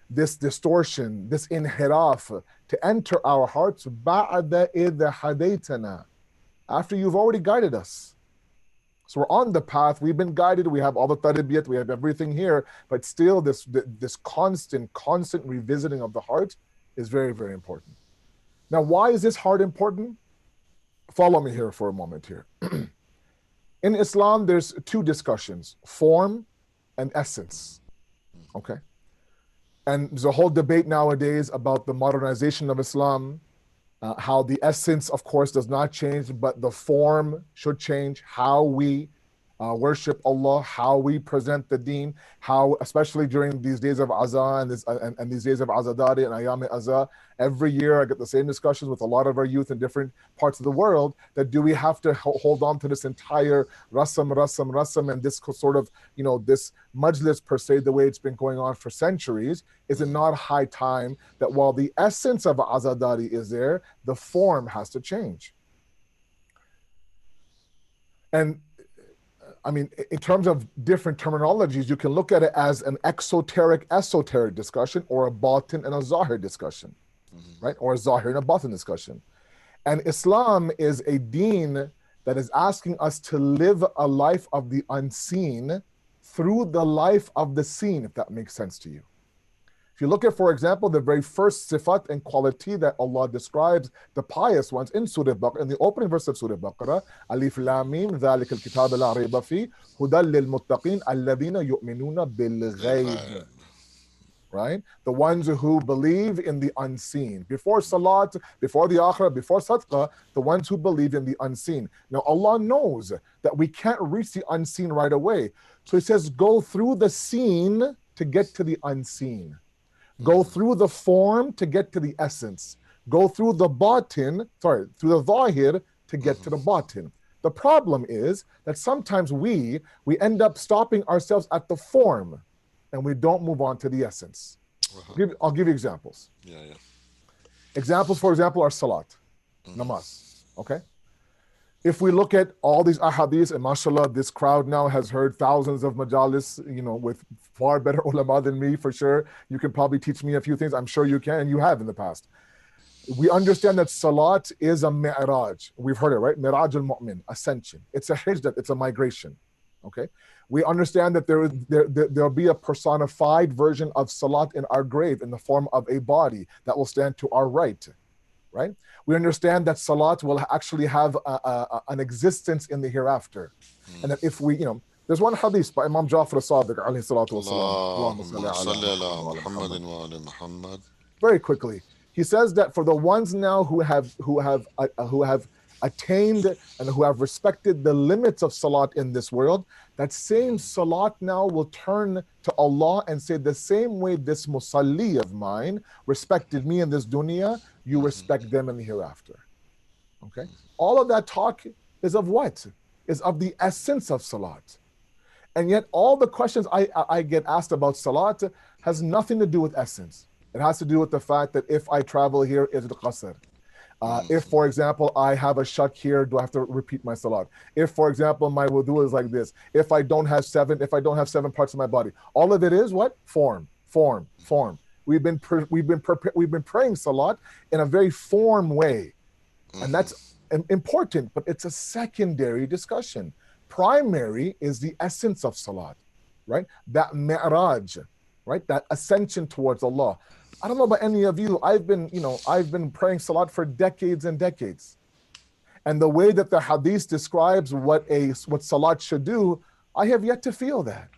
this distortion, this inhiraf to enter our hearts بَعْدَ إِذْ هَدَيْتَنَا, after you've already guided us. So we're on the path, we've been guided, we have all the tarbiyat, we have everything here, but still this constant revisiting of the heart is very, very important. Now, why is this heart important? Follow me here for a moment here. In Islam, there's two discussions, form and essence, okay? And there's a whole debate nowadays about the modernization of Islam, how the essence, of course, does not change, but the form should change, how we worship Allah, how we present the deen, how, especially during these days of Azah and these days of Azadari and Ayam Azah, every year I get the same discussions with a lot of our youth in different parts of the world, that do we have to hold on to this entire rasam, and this sort of, this majlis per se, the way it's been going on for centuries? Is it not high time that while the essence of Azadari is there, the form has to change? And I mean, in terms of different terminologies, you can look at it as an esoteric discussion, or a batin and a zahir discussion, right? Or a zahir and a batin discussion. And Islam is a deen that is asking us to live a life of the unseen through the life of the seen, if that makes sense to you. If you look at, for example, the very first sifat and quality that Allah describes the pious ones in Surah Baqarah, in the opening verse of Surah Baqarah, Alif Lam Mim, ذَلِكَ الْكِتَابَ لَا رَيْبَ فِيهِ هُدًى لِلْمُتَّقِينَ الَّذِينَ يُؤْمِنُونَ بِالْغَيْبِ. Right? The ones who believe in the unseen. Before salat, before the akhirah, before sadaqah, the ones who believe in the unseen. Now Allah knows that we can't reach the unseen right away. So He says, go through the seen to get to the unseen. Go through the form to get to the essence. Go through the through the zahir to get to the batin. The problem is that sometimes we end up stopping ourselves at the form and we don't move on to the essence. I'll give you examples. Yeah. Examples, for example, are salat, namaz, okay? If we look at all these ahadith, and mashallah, this crowd now has heard thousands of majalis, with far better ulama than me, for sure. You can probably teach me a few things. I'm sure you can, and you have in the past. We understand that salat is a mi'raj. We've heard it, right? Mi'raj al-mu'min, ascension. It's a hijrat, it's a migration, okay? We understand that there'll be a personified version of salat in our grave in the form of a body that will stand to our right. Right? We understand that salat will actually have an existence in the hereafter. And that if we, there's one hadith by Imam Jafar as-Sadiq alayhi salatu wasalam. Very quickly, he says that for the ones now who have attained and who have respected the limits of salat in this world, that same salat now will turn to Allah and say, the same way this musalli of mine respected me in this dunya, you respect them in the hereafter. Okay? All of that talk is of what? Is of the essence of salat. And yet all the questions I get asked about salat has nothing to do with essence. It has to do with the fact that if I travel here, is it qasr? If, for example, I have a shak here, do I have to repeat my salat? If, for example, my wudu is like this, if I don't have seven parts of my body, all of it is what? Form. We've been praying salat in a very form way, and that's important, but it's a secondary discussion. Primary is the essence of salat, right? That mi'raj, right? That ascension towards Allah. I don't know about any of you. I've been praying salat for decades and decades. And the way that the hadith describes what salat should do, I have yet to feel that.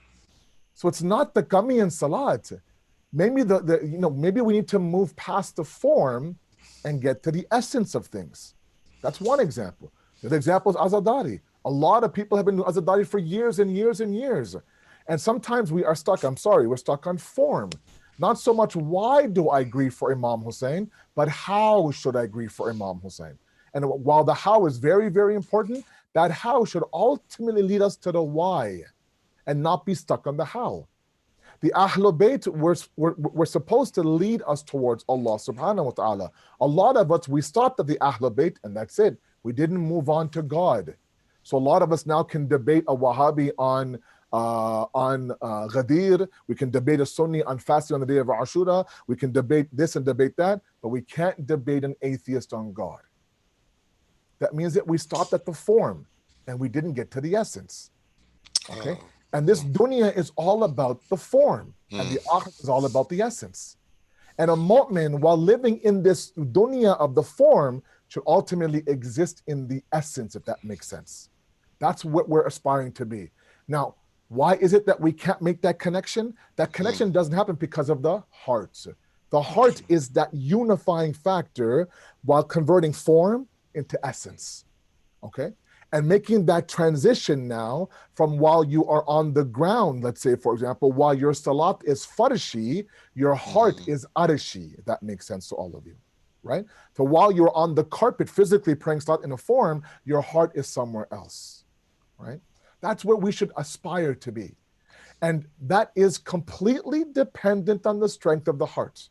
So it's not the kami in salat. Maybe maybe we need to move past the form and get to the essence of things. That's one example. The other example is azadari. A lot of people have been doing azadari for years and years and years. And sometimes we are stuck, we're stuck on form. Not so much why do I grieve for Imam Hussein, but how should I grieve for Imam Hussein? And while the how is very, very important, that how should ultimately lead us to the why and not be stuck on the how. The Ahlul Bayt were supposed to lead us towards Allah subhanahu wa ta'ala. A lot of us, we stopped at the Ahlul Bayt and that's it. We didn't move on to God. So a lot of us now can debate a Wahhabi on Ghadir, we can debate a Sunni on fasting on the day of Ashura, we can debate this and debate that, but we can't debate an atheist on God. That means that we stopped at the form and we didn't get to the essence. Okay? And this dunya is all about the form, and the akhirah is all about the essence. And a mu'min, while living in this dunya of the form, should ultimately exist in the essence, if that makes sense. That's what we're aspiring to be. Now, why is it that we can't make that connection? That connection doesn't happen because of the heart. The heart is that unifying factor while converting form into essence, okay? And making that transition now from while you are on the ground, let's say, for example, while your salat is farshi, your heart is arishi, if that makes sense to all of you, right? So while you're on the carpet physically praying salat in a form, your heart is somewhere else, right? That's where we should aspire to be. And that is completely dependent on the strength of the heart.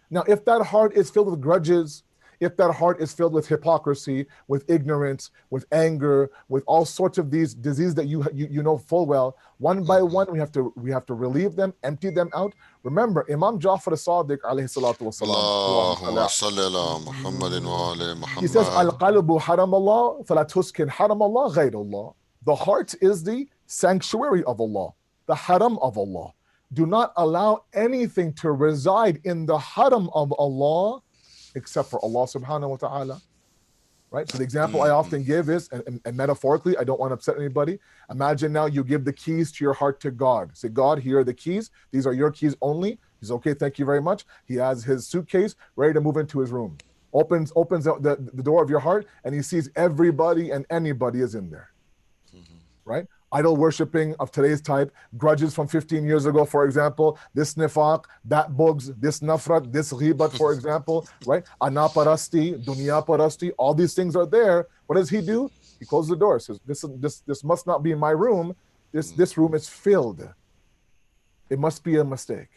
Now, if that heart is filled with grudges, if that heart is filled with hypocrisy, with ignorance, with anger, with all sorts of these diseases that you know full well, one by one we have to relieve them, empty them out. Remember, Imam Ja'far as-Sadiq alayhi salatu wasalam, he says, Al-qalbu haram Allah, fala tuskin haram Allah ghayr Allah. The heart is the sanctuary of Allah, the haram of Allah. Do not allow anything to reside in the haram of Allah except for Allah subhanahu wa ta'ala, right? So the example I often give is, and metaphorically, I don't want to upset anybody. Imagine now you give the keys to your heart to God. Say, God, here are the keys. These are your keys only. He's okay, thank you very much. He has his suitcase ready to move into his room. Opens the door of your heart and he sees everybody and anybody is in there, right? Idol worshipping of today's type, grudges from 15 years ago, for example, this nifaq, that bugs, this nafrat, this ghibat, for example, right? Ana parasti, dunya parasti, all these things are there. What does he do? He closes the door, says, this must not be my room. This room is filled. It must be a mistake.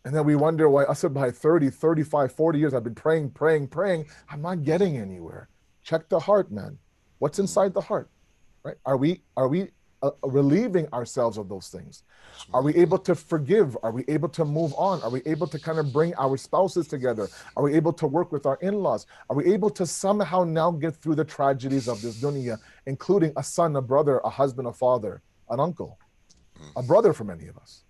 And then we wonder why us by 30, 35, 40 years, I've been praying. I'm not getting anywhere. Check the heart, man. What's inside the heart? Right? Are we relieving ourselves of those things? Are we able to forgive? Are we able to move on? Are we able to kind of bring our spouses together? Are we able to work with our in-laws? Are we able to somehow now get through the tragedies of this dunya, including a son, a brother, a husband, a father, an uncle, a brother for many of us?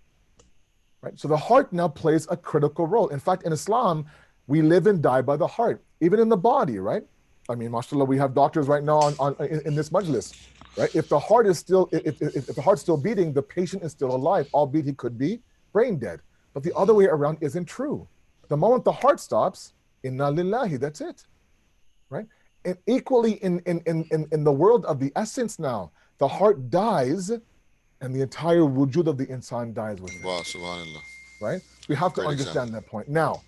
Right? So the heart now plays a critical role. In fact, in Islam, we live and die by the heart, even in the body, right? I mean, mashallah, we have doctors right now in this majlis, right? If the heart is still, if the heart's still beating, the patient is still alive, albeit he could be brain dead. But the other way around isn't true. The moment the heart stops, inna lillahi, that's it, right? And equally in the world of the essence now, the heart dies and the entire wujud of the insan dies with it. Wow, subhanallah. Right? So we have to Great understand example. that point. Now,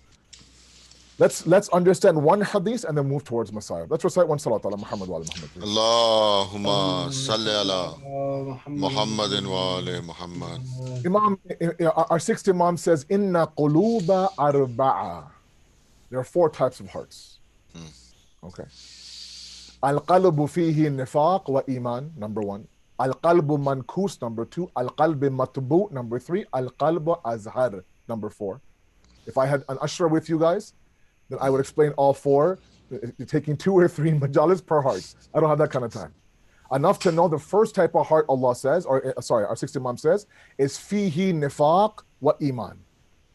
let's understand one hadith and then move towards Messiah. Let's recite one salat ala Muhammad wa ala Muhammad, please. Allahumma salli ala Muhammadin wa ali Muhammad. Imam, our sixth Imam says, Inna quluba arba'a. There are 4 types of hearts. Okay. Al-qalbu fihi nifaq wa iman, number 1. Al-qalbu mankus, number 2. Al-qalbu matbu, number 3. Al-qalbu azhar, number 4. If I had an ashra with you guys, then I would explain all 4, taking 2 or 3 majalis per heart. I don't have that kind of time. Enough to know the first type of heart Allah says, or sorry, our sixth Imam says, is fihi nifaq wa iman.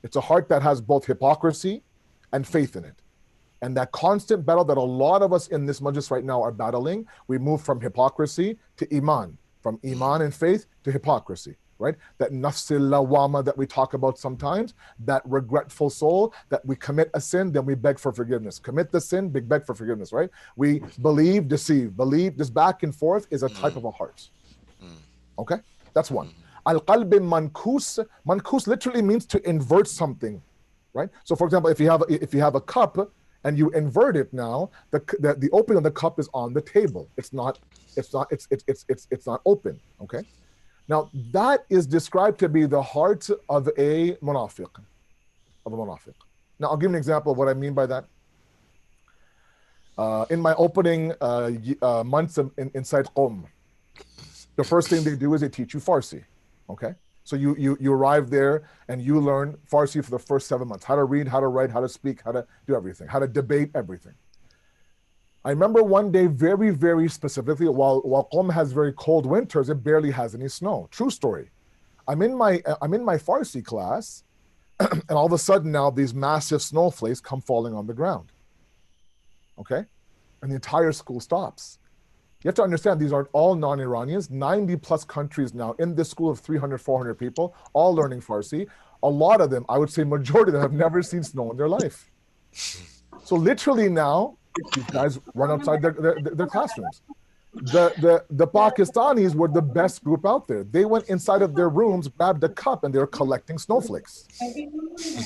It's a heart that has both hypocrisy and faith in it. And that constant battle that a lot of us in this majlis right now are battling, we move from hypocrisy to iman, from iman and faith to hypocrisy, right? That nafsil lawama that we talk about sometimes, that regretful soul, that we commit a sin, then we beg for forgiveness. Commit the sin, beg for forgiveness, right? We believe, deceive, believe. This back and forth is a type of a heart. Okay, that's one. Al-qalb mankus. Mankus literally means to invert something, right? So for example, if you have a cup and you invert it now, the opening of the cup is on the table. It's not open. Okay. Now that is described to be the heart of a munafiq. Now I'll give an example of what I mean by that. In my opening months inside Qom, the first thing they do is they teach you Farsi. Okay. So you arrive there and you learn Farsi for the first 7 months. How to read, how to write, how to speak, how to do everything, how to debate everything. I remember one day very, very specifically, while Qom has very cold winters, it barely has any snow. True story. I'm in my Farsi class, and all of a sudden now these massive snowflakes come falling on the ground. Okay? And the entire school stops. You have to understand, these are all non-Iranians, 90 plus countries now in this school of 300, 400 people, all learning Farsi. A lot of them, I would say majority of them, have never seen snow in their life. So literally now, these guys run outside their classrooms. The Pakistanis were the best group out there. They went inside of their rooms, grabbed a cup, and they were collecting snowflakes.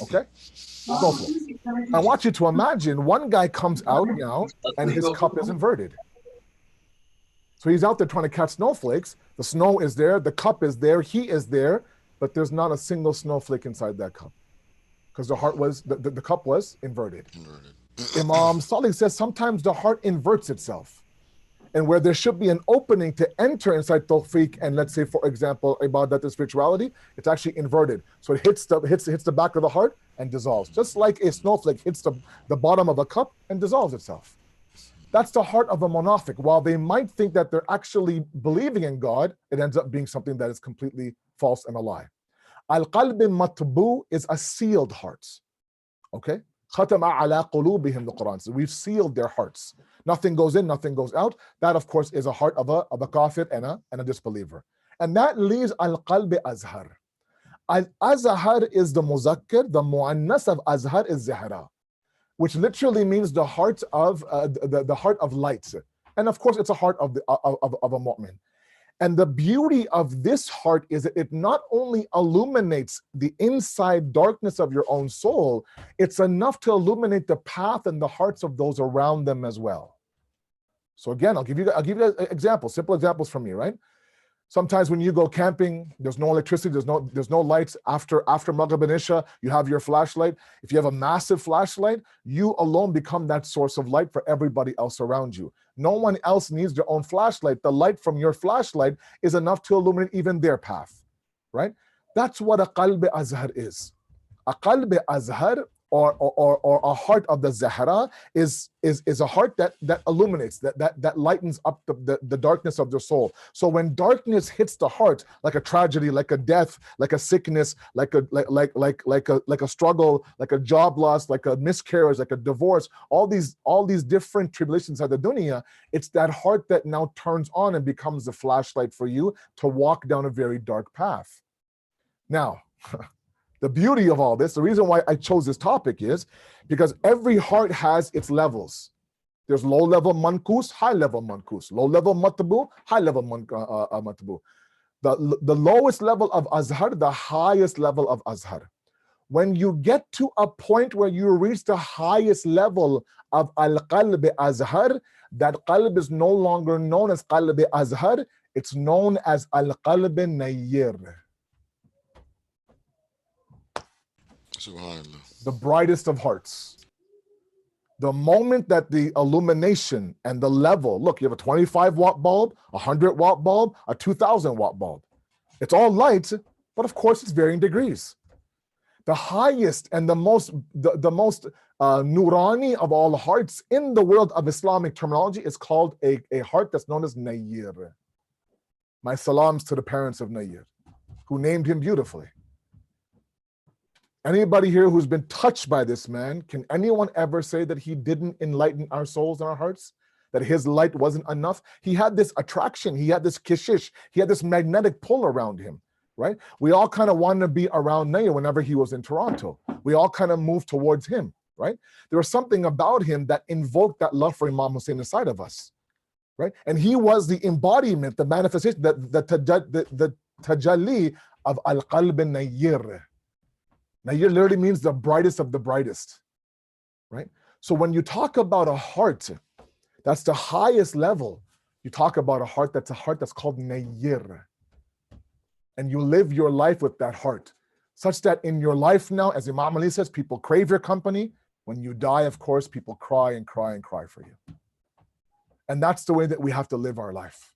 Okay? Snowflakes. I want you to imagine, one guy comes out now, and his cup is inverted. So he's out there trying to catch snowflakes. The snow is there, the cup is there, he is there, but there's not a single snowflake inside that cup. Because the cup was inverted. Imam Salih says sometimes the heart inverts itself. And where there should be an opening to enter inside tawfiq and, let's say, for example, ibadat and spirituality, it's actually inverted. So it hits the back of the heart and dissolves. Just like a snowflake hits the bottom of a cup and dissolves itself. That's the heart of a munafiq. While they might think that they're actually believing in God, it ends up being something that is completely false and a lie. Al-qalb matbu is a sealed heart. Okay? Khatama ala qulubihim, the Quran says. We've sealed their hearts. Nothing goes in, nothing goes out. That, of course, is a heart of a kafir and a disbeliever. And that leaves al-qalb azhar. Al-azhar is the muzakkar, the muannas of azhar is zahra, which literally means the heart of the heart of light. And of course, it's a heart of a mu'min. And the beauty of this heart is that it not only illuminates the inside darkness of your own soul, it's enough to illuminate the path and the hearts of those around them as well. So again, I'll give you examples, simple examples from me, right? Sometimes when you go camping, there's no electricity, there's no lights. After Maghrib and Isha, you have your flashlight. If you have a massive flashlight, you alone become that source of light for everybody else around you. No one else needs their own flashlight. The light from your flashlight is enough to illuminate even their path, right? That's what a qalb azhar is. A qalb azhar, or a heart of the Zahra, is a heart that illuminates, that lightens up the darkness of their soul. So when darkness hits the heart, like a tragedy, like a death, like a sickness, like a struggle, like a job loss, like a miscarriage, like a divorce, all these different tribulations of the dunya, it's that heart that now turns on and becomes the flashlight for you to walk down a very dark path. Now, the beauty of all this, the reason why I chose this topic is because every heart has its levels. There's low-level mankus, high-level mankus. Low-level matbu, high-level matbu. The lowest level of azhar, the highest level of azhar. When you get to a point where you reach the highest level of al-qalb azhar, that qalb is no longer known as qalb azhar, it's known as al-qalb nayyir. Subhanallah. The brightest of hearts. The moment that the illumination and the level, look, you have a 25 watt bulb, a 100 watt bulb, a 2000 watt bulb. It's all light, but of course it's varying degrees. The highest and the most nurani of all hearts in the world of Islamic terminology is called a heart that's known as Nayyir. My salams to the parents of Nayyir, who named him beautifully. Anybody here who's been touched by this man, can anyone ever say that he didn't enlighten our souls and our hearts? That his light wasn't enough? He had this attraction, he had this kishish, he had this magnetic pull around him, right? We all kind of wanted to be around Nayyir whenever he was in Toronto. We all kind of moved towards him, right? There was something about him that invoked that love for Imam Hussein inside of us, right? And he was the embodiment, the manifestation, the tajalli of al-qalb nayyir. Nayyir literally means the brightest of the brightest, right? So when you talk about a heart, that's the highest level. You talk about a heart that's called Nayyir. And you live your life with that heart, such that in your life now, as Imam Ali says, people crave your company. When you die, of course, people cry and cry and cry for you. And that's the way that we have to live our life.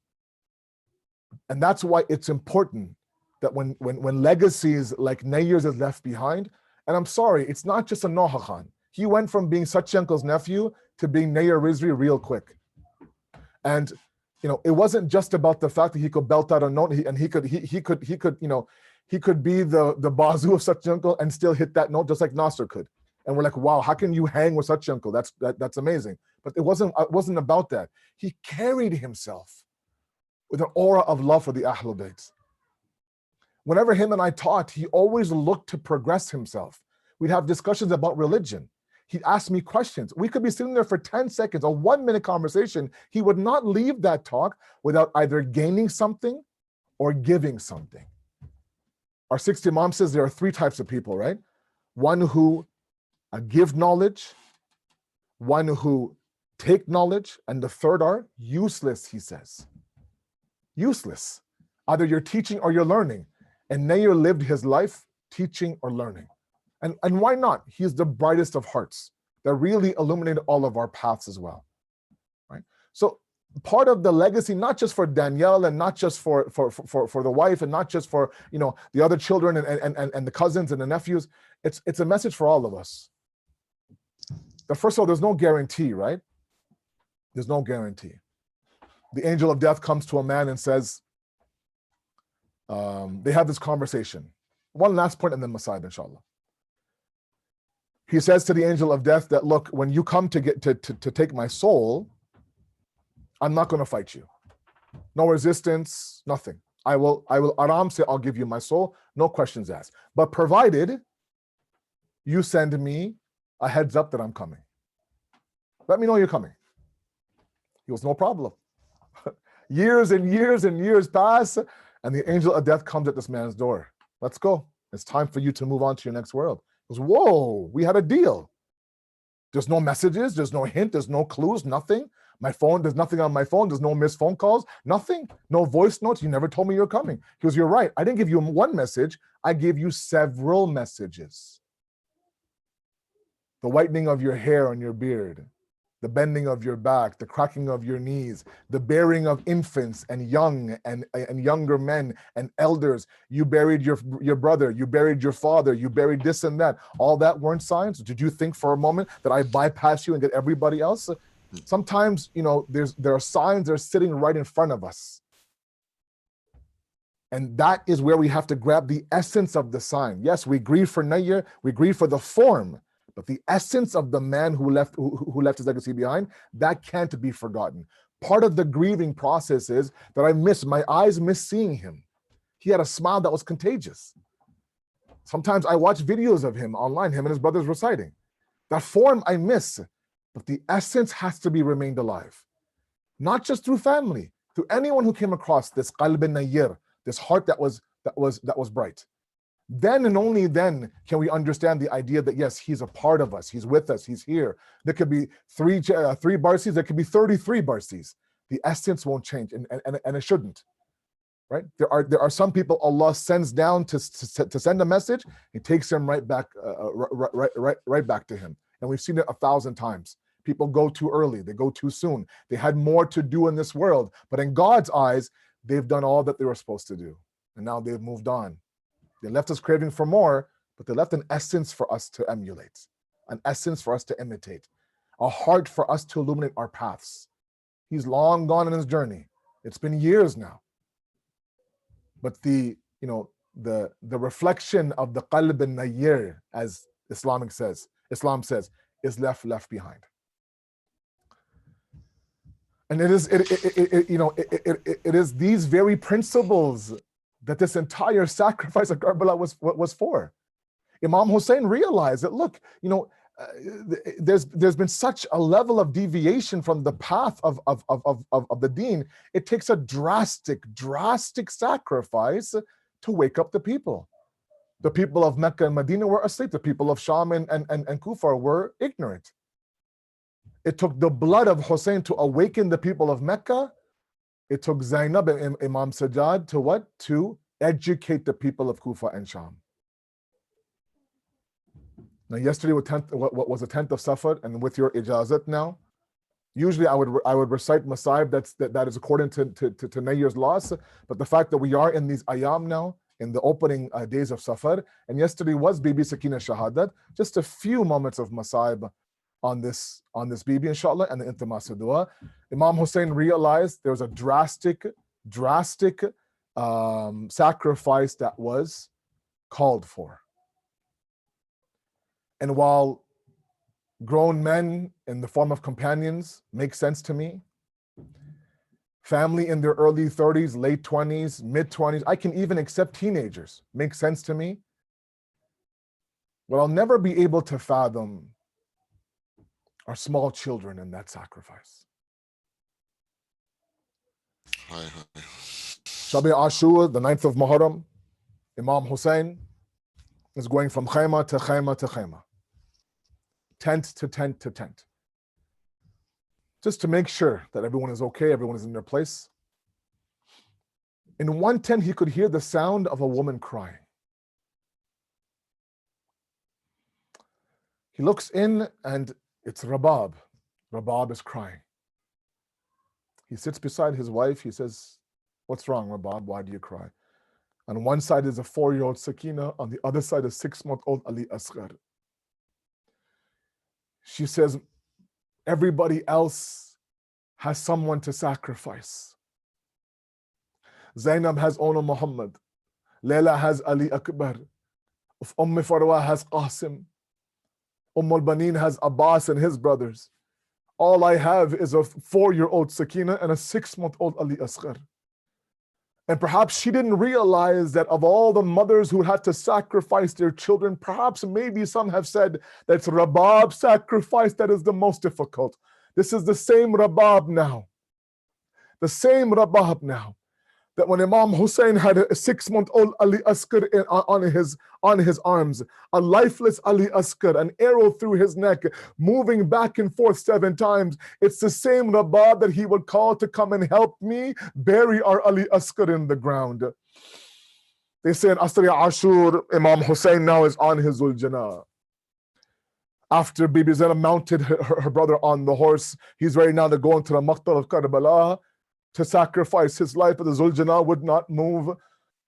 And that's why it's important that when legacies like Nayyir's is left behind, and I'm sorry, it's not just a Noha Khan. He went from being Satchenko's nephew to being Raza Rizvi real quick. And you know, it wasn't just about the fact that he could belt out a note and he could be the bazoo of Satchenko and still hit that note just like Nasser could. And we're like, wow, how can you hang with Satchenko? That's amazing. But it wasn't about that. He carried himself with an aura of love for the Ahlul Bayt. Whenever him and I taught, he always looked to progress himself. We'd have discussions about religion. He'd ask me questions. We could be sitting there for 10 seconds, a 1 minute conversation. He would not leave that talk without either gaining something or giving something. Our sixth Imam says there are three types of people, right? One who give knowledge, one who take knowledge, and the third are useless, he says. Useless. Either you're teaching or you're learning. And Nayyir lived his life teaching or learning. And why not? He's the brightest of hearts that really illuminated all of our paths as well, right? So part of the legacy, not just for Danielle and not just for the wife and not just for, you know, the other children and the cousins and the nephews, it's a message for all of us. But first of all, there's no guarantee, right? There's no guarantee. The angel of death comes to a man and says, they have this conversation. One last point and then Masayib, inshallah. He says to the angel of death that, look, when you come to take my soul, I'm not going to fight you. No resistance, nothing. I will aram say, I'll give you my soul, no questions asked. But provided you send me a heads up that I'm coming. Let me know you're coming. He goes, no problem. Years and years and years pass, and the angel of death comes at this man's door. Let's go. It's time for you to move on to your next world. He goes, whoa, we had a deal. There's no messages, there's no hint, there's no clues, nothing. My phone, there's nothing on my phone, there's no missed phone calls, nothing, no voice notes. You never told me you're coming. He goes, you're right. I didn't give you one message, I gave you several messages. The whitening of your hair on your beard, the bending of your back, the cracking of your knees, the burying of infants and young and younger men and elders. You buried your brother, you buried your father, you buried this and that. All that weren't signs. Did you think for a moment that I bypass you and get everybody else? Sometimes, you know, there are signs that are sitting right in front of us. And that is where we have to grab the essence of the sign. Yes, we grieve for Nayyir, we grieve for the form, but the essence of the man who left his legacy behind, that can't be forgotten. Part of the grieving process is that my eyes miss seeing him. He had a smile that was contagious. Sometimes I watch videos of him online, him and his brothers reciting. That form I miss, but the essence has to be remained alive. Not just through family, through anyone who came across this qalb nayyir, this heart that was bright. Then and only then can we understand the idea that yes, he's a part of us, he's with us, he's here. There could be three Barsis, there could be 33 Barsis. The essence won't change, and it shouldn't. Right? There are some people Allah sends down to send a message. He takes them right back to him, and we've seen it 1,000 times. People go too early, they go too soon. They had more to do in this world, but in God's eyes, they've done all that they were supposed to do, and now they've moved on. They left us craving for more, but they left an essence for us to emulate, an essence for us to imitate, a heart for us to illuminate our paths. He's long gone in his journey. It's been years now. But the reflection of the qalb an-nayyir, as Islam says, is left behind. And it is these very principles that this entire sacrifice of Karbala was for. Imam Hussein realized that, look, there's been such a level of deviation from the path of the deen. It takes a drastic sacrifice to wake up the people. The people of Mecca and Medina were asleep. The people of Sham and Kufa were ignorant. It took the blood of Hussein to awaken the people of Mecca. It took Zainab and Imam Sajjad to what? To educate the people of Kufa and Sham. Now, yesterday was the 10th of Safar, and with your ijazat now, usually I would recite Masaib that is according to Nayyir's laws, but the fact that we are in these ayam now, in the opening days of Safar, and yesterday was Bibi Sakina Shahadat, just a few moments of Masaib on this Bibi, inshallah, and the Intimasa Dua. Imam Hussein realized there was a drastic sacrifice that was called for. And while grown men in the form of companions make sense to me, family in their early 30s, late 20s, mid 20s, I can even accept teenagers, make sense to me. What I'll never be able to fathom are small children in that sacrifice. Shabi Ashur, the 9th of Muharram, Imam Hussein is going from khayma to khayma to khayma, tent to tent to tent, just to make sure that everyone is okay, everyone is in their place. In one tent, he could hear the sound of a woman crying. He looks in and it's Rabab. Rabab is crying. He sits beside his wife. He says, "What's wrong, Rabab? Why do you cry?" On one side is a 4-year-old Sakina, on the other side is 6-month-old Ali Asghar. She says, everybody else has someone to sacrifice. Zainab has Ona Muhammad. Layla has Ali Akbar. Farwa has Qasim. Al-Baneen has Abbas and his brothers. All I have is a 4-year-old Sakina and a 6-month-old Ali Asghar. And perhaps she didn't realize that of all the mothers who had to sacrifice their children, perhaps maybe some have said that it's Rabab's sacrifice that is the most difficult. This is the same Rabab now. The same Rabab now. That when Imam Hussein had a 6-month-old Ali Asghar on his arms, a lifeless Ali Asghar, an arrow through his neck, moving back and forth 7 times, it's the same Rabab that he would call to come and help me bury our Ali Asghar in the ground. They say in Asri Ashur, Imam Hussein now is on his Uljana. After Bibi Zainab mounted her brother on the horse, he's ready now to go into the Maqtal of Karbala, to sacrifice his life, but the Zuljana would not move.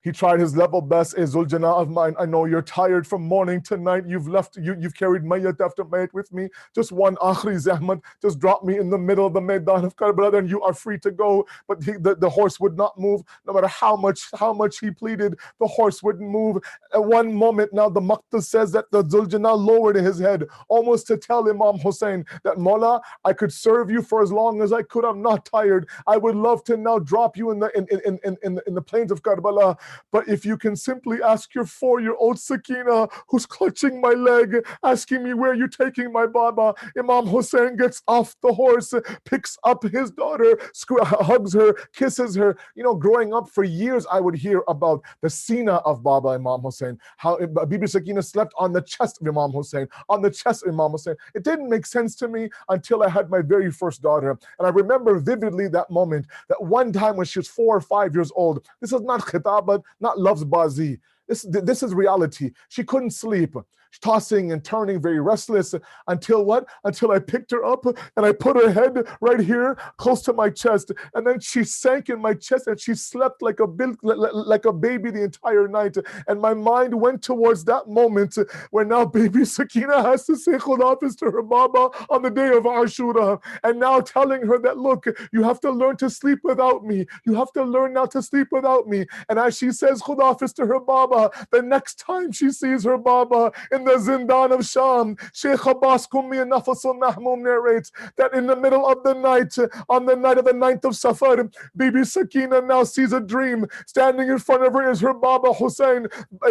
He tried his level best. A Zuljana of mine, I know you're tired from morning to night. You've carried mayat after mayat with me. Just one akhri zahmat. Just drop me in the middle of the Maidan of Karbala and you are free to go. But the horse would not move. No matter how much he pleaded, the horse wouldn't move. At one moment now, the Maqtas says that the Zuljana lowered his head, almost to tell Imam Hussein that, Mawla, I could serve you for as long as I could. I'm not tired. I would love to now drop you in the plains of Karbala. But if you can simply ask your 4-year-old Sakina, who's clutching my leg, asking me, where are you taking my Baba? Imam Hussein gets off the horse, picks up his daughter, hugs her, kisses her. You know, growing up for years, I would hear about the Sina of Baba Imam Hussein, how Bibi Sakina slept on the chest of Imam Hussein, on the chest of Imam Hussein. It didn't make sense to me until I had my very first daughter. And I remember vividly that moment, that one time when she was 4 or 5 years old. This is not khitabat, not love's bazi. This is reality. She couldn't sleep, tossing and turning, very restless, until what? Until I picked her up and I put her head right here close to my chest. And then she sank in my chest and she slept like a baby the entire night. And my mind went towards that moment where now baby Sakina has to say Khudafis to her Baba on the day of Ashura. And now telling her that, look, you have to learn to sleep without me. You have to learn now to sleep without me. And as she says Khudafis to her Baba, the next time she sees her Baba in the Zindan of Sham, Sheikh Abbas Kummi and Nafasul Mahmoum narrates that in the middle of the night, on the night of the 9th of Safar, Bibi Sakina now sees a dream. Standing in front of her is her Baba Hussein.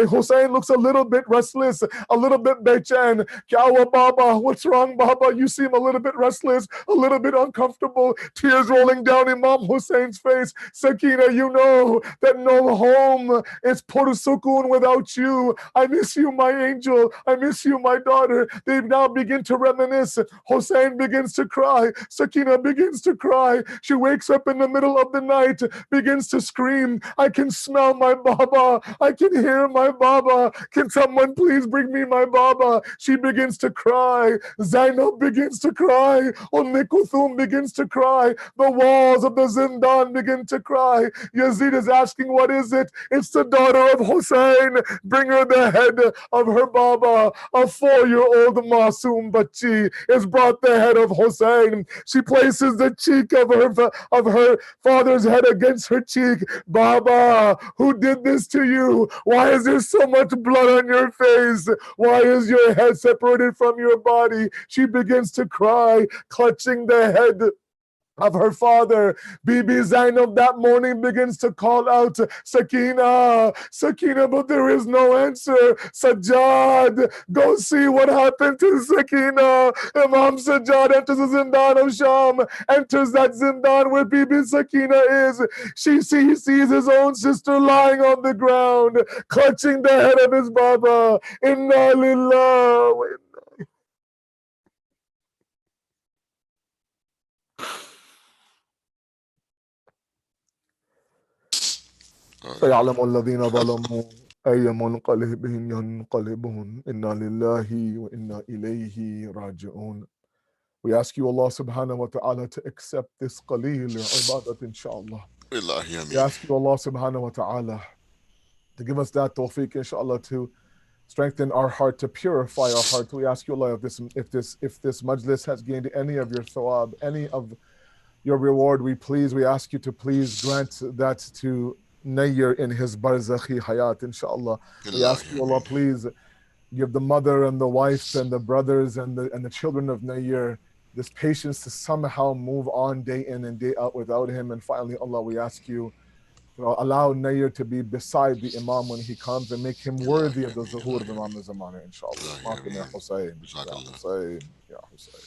Hussein looks a little bit restless, a little bit bechen. Kya hua Baba? What's wrong, Baba? You seem a little bit restless, a little bit uncomfortable. Tears rolling down Imam Hussein's face. Sakina, you know that no home is Purusukun without you. I miss you, my angel. I miss you, my daughter. They now begin to reminisce. Hussein begins to cry. Sakina begins to cry. She wakes up in the middle of the night, begins to scream. I can smell my Baba. I can hear my Baba. Can someone please bring me my Baba? She begins to cry. Zainab begins to cry. Kuthum begins to cry. The walls of the Zindan begin to cry. Yazid is asking, what is it? It's the daughter of Hussein. Bring her the head of her Baba. A 4-year-old Masoom Bachi is brought the head of Hussein. She places the cheek of her father's head against her cheek. Baba, who did this to you? Why is there so much blood on your face? Why is your head separated from your body? She begins to cry, clutching the head of her father. Bibi Zainab that morning begins to call out, Sakina, Sakina, but there is no answer. Sajjad, go see what happened to Sakina. Imam Sajjad enters the Zindan of Sham, enters that Zindan where Bibi Sakina is. He sees his own sister lying on the ground, clutching the head of his Baba. Inna lillah. سيعلم الذين ظلموا أي منقلب ينقلبون إنا لله وإنا إليه راجعون. We ask you, Allah subhanahu wa ta'ala, to accept this qaleel ibadat, inshallah. We ask you, Allah subhanahu wa ta'ala, to give us that tawfiq, inshallah, to strengthen our heart, to purify our heart. We ask you, Allah, if this majlis has gained any of your thawab, any of your reward, we ask you to please grant that to Nayyar in his barzakhi hayat, inshallah. We ask you, Allah, please give the mother and the wife and the brothers and the children of Nayyar this patience to somehow move on day in and day out without him. And finally, Allah, we ask you to allow Nayyar to be beside the Imam when he comes and make him worthy of the zuhur of Imam al-Zamana, inshallah. Ya Hussein, Ya Hussein, Ya Hussein.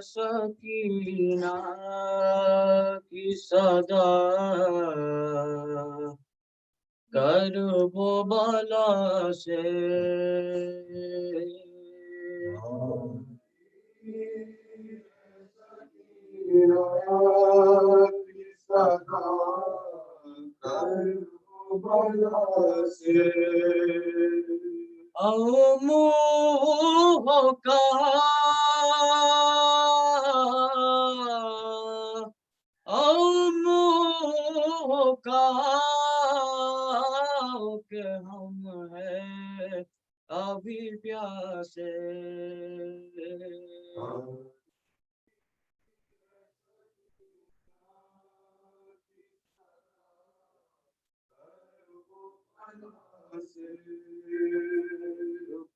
Sakina की सदा करबो बला से मुँह कहा मुँह कहा कि हम हैं अभी प्यासे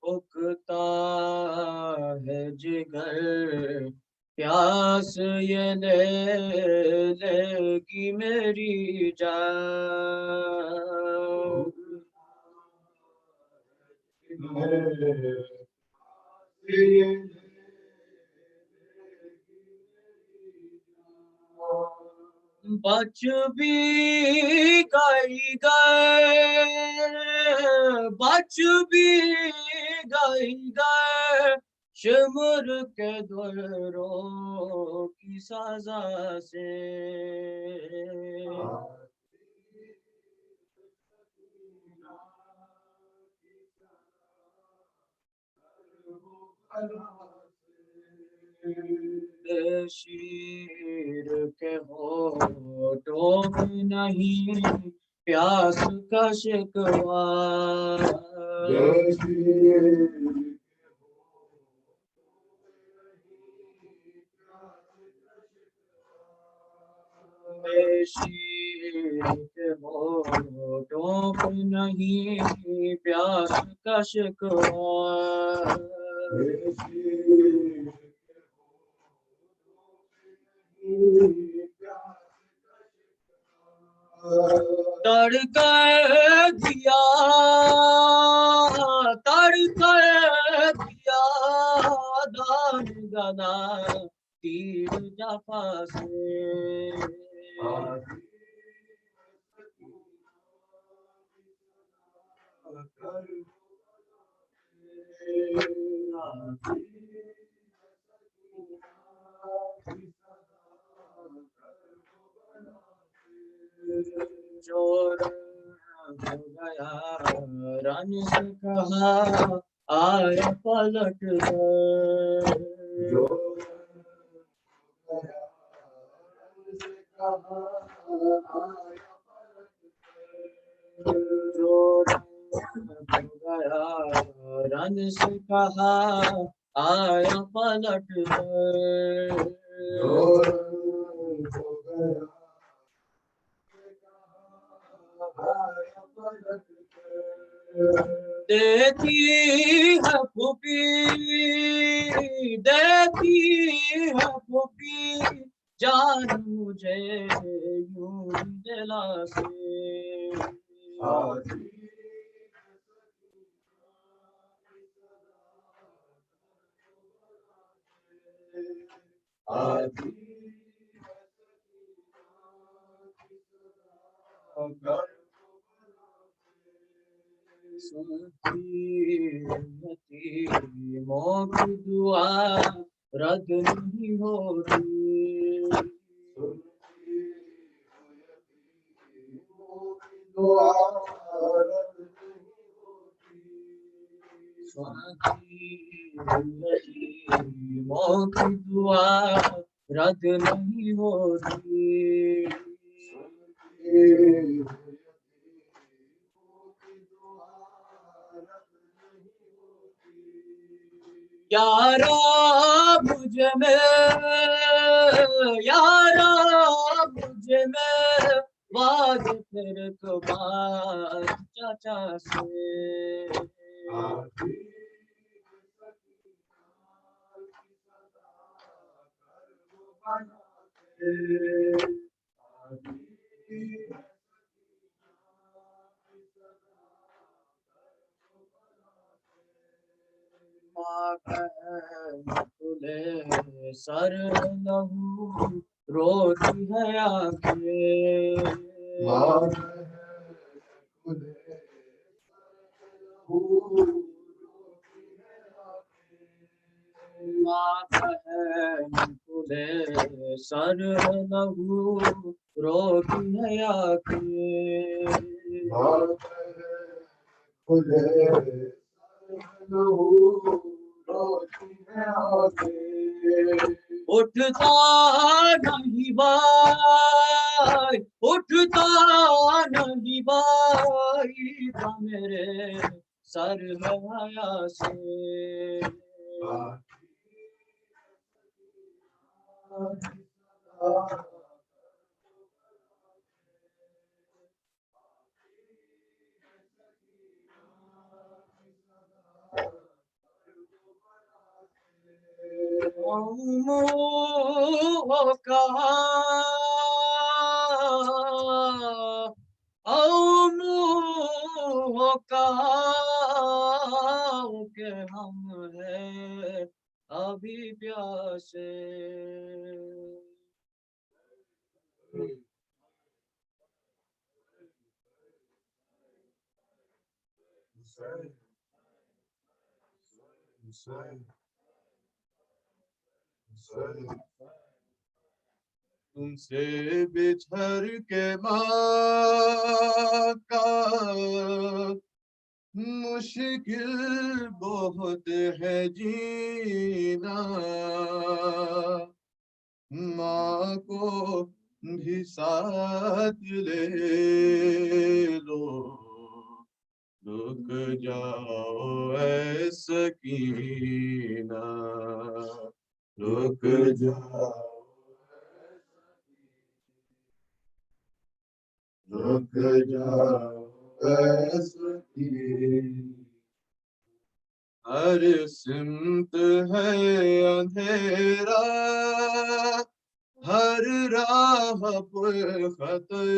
पुख्ता है जिगर प्यास ये लेगी मेरी जान बच भी गई बच भी गई शिमर के दरों की सजा से शीर के होठों में नहीं प्यास का शिकवा शीर के होठों में नहीं प्यास का शिकवा तड़कर दिया दान गदा तीर जफा से चोर हो गया रन से कहा आया पलट कर चोर हो गया रन से कहा आया पलट कर देती है फूफी जान मुझे यूं दिला से यतीमों की दुआ रद्द नहीं होती यतीमों की दुआ रद्द नहीं होती यारा मुझ में वाद फिर कबार चाचा से खुले सर लहू रोती है आंखें खुले सर लहू रोती है आंखें उठता नहीं भाई, उठता नहीं भाई था मेरे सर हया से। कहा कहा के हम हैं अभी प्यासे। तुमसे बिछड़ के माँ का मुश्किल बहुत है जीना, माँ को भी साथ ले लो, रुक जाओ ऐ सकीना, रुक जाओ, रुक जाओ ऐ सकीना। हर सिमत है अंधेरा, हर राह पर खतर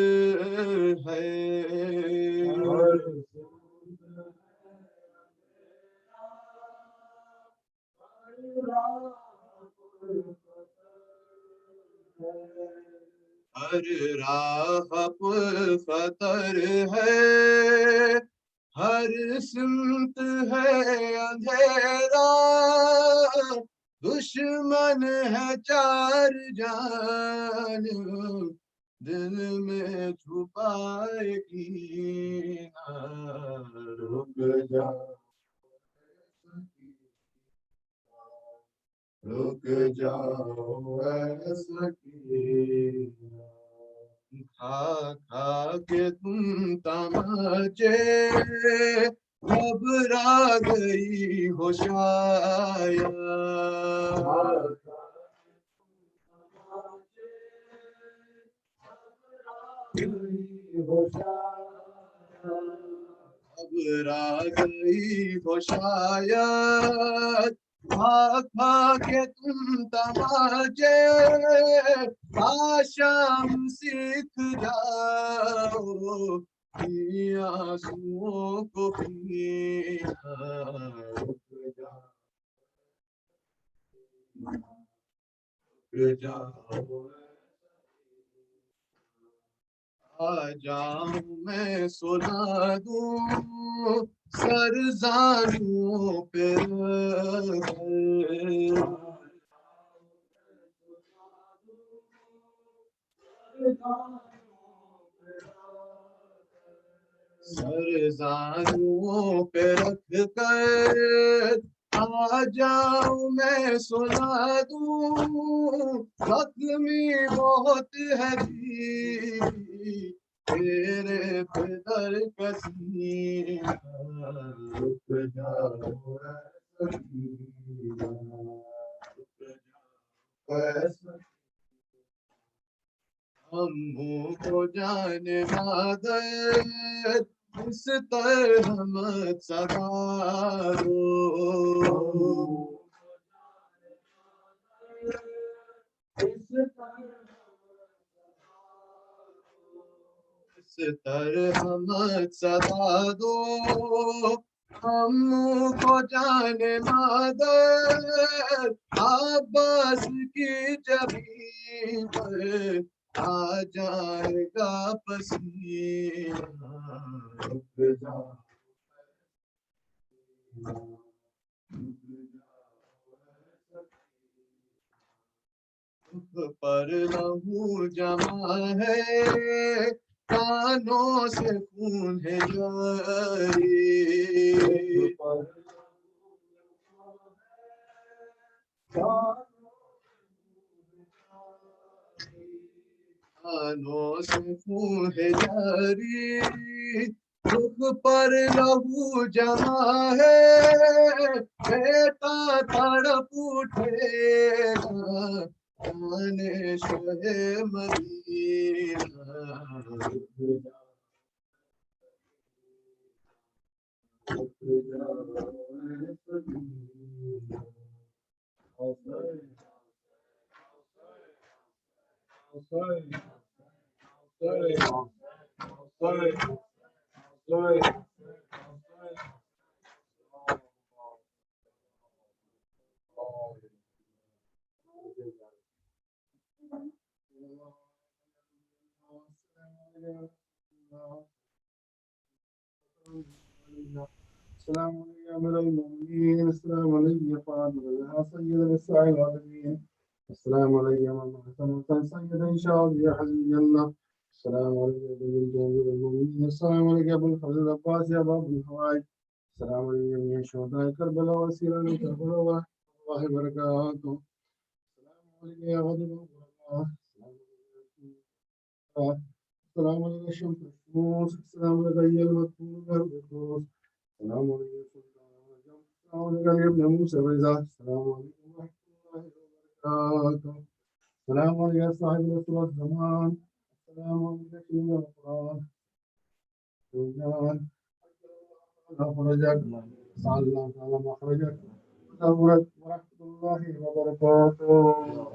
है, हर राह पर खतर है, हर सिमत है अंधेरा, दुश्मन है चार जानिब, दिल में छुपाए कीना, रुक जा, रुक जाओ ऐ सकीना। खा खा के तुम तमाचे घबरा गई हो शायद, घबरा गई हो शायद, खा खा के तुम तमाचे आशाम सीख जाओ, आंसुओं को पीना, रुक जाओ, आ जाऊं मैं सुना दूं सरजानियों पे, सरजानियों पे रख कर आ जाऊं मैं सुना दूं, जख्मी बहुत है जी तेरे फिदर कसी, रुक जाओ ऐ सकीना, रुक जाओ ऐ सकीना। हम को जाने मादर इस तरह मत सवारो, इस तरह मत सदा दो, हम को जाने मादर अब्बास की जबीन पर आ जाएगा पसीना, रुक जाओ, पर लहू जमा है कानों से खून है जारी, कानों से खून है जारी, दुख पर लहू जमा है, बेटा तड़प उठेगा जाने शोहे मदीना। السلام عليكم يا أمير المؤمنين، السلام عليكم يا فاضل يا سيد النساء العالمين، السلام عليكم يا من حسن سيدا شاب يا حزب الجنة، السلام عليكم يا أمير المؤمنين، السلام عليكم يا أبو الفضل العباس يا باب الهوائج، السلام عليكم يا شهداء كربلاء وسيران كربلاء ورحمة الله وبركاته، السلام عليكم يا غضب الله، السلام عليكم الشمس الشموس، السلام عليكم يا المذكور القدوس، السلام عليكم السلام عليكم يا ابن موسى الرضا، السلام عليكم ورحمة الله وبركاته، السلام عليكم يا صاحب العصر والزمان، السلام عليكم يا شيخ القرآن، رجال أخرجك، سأل الله تعالى مخرجك، ورحمة الله وبركاته.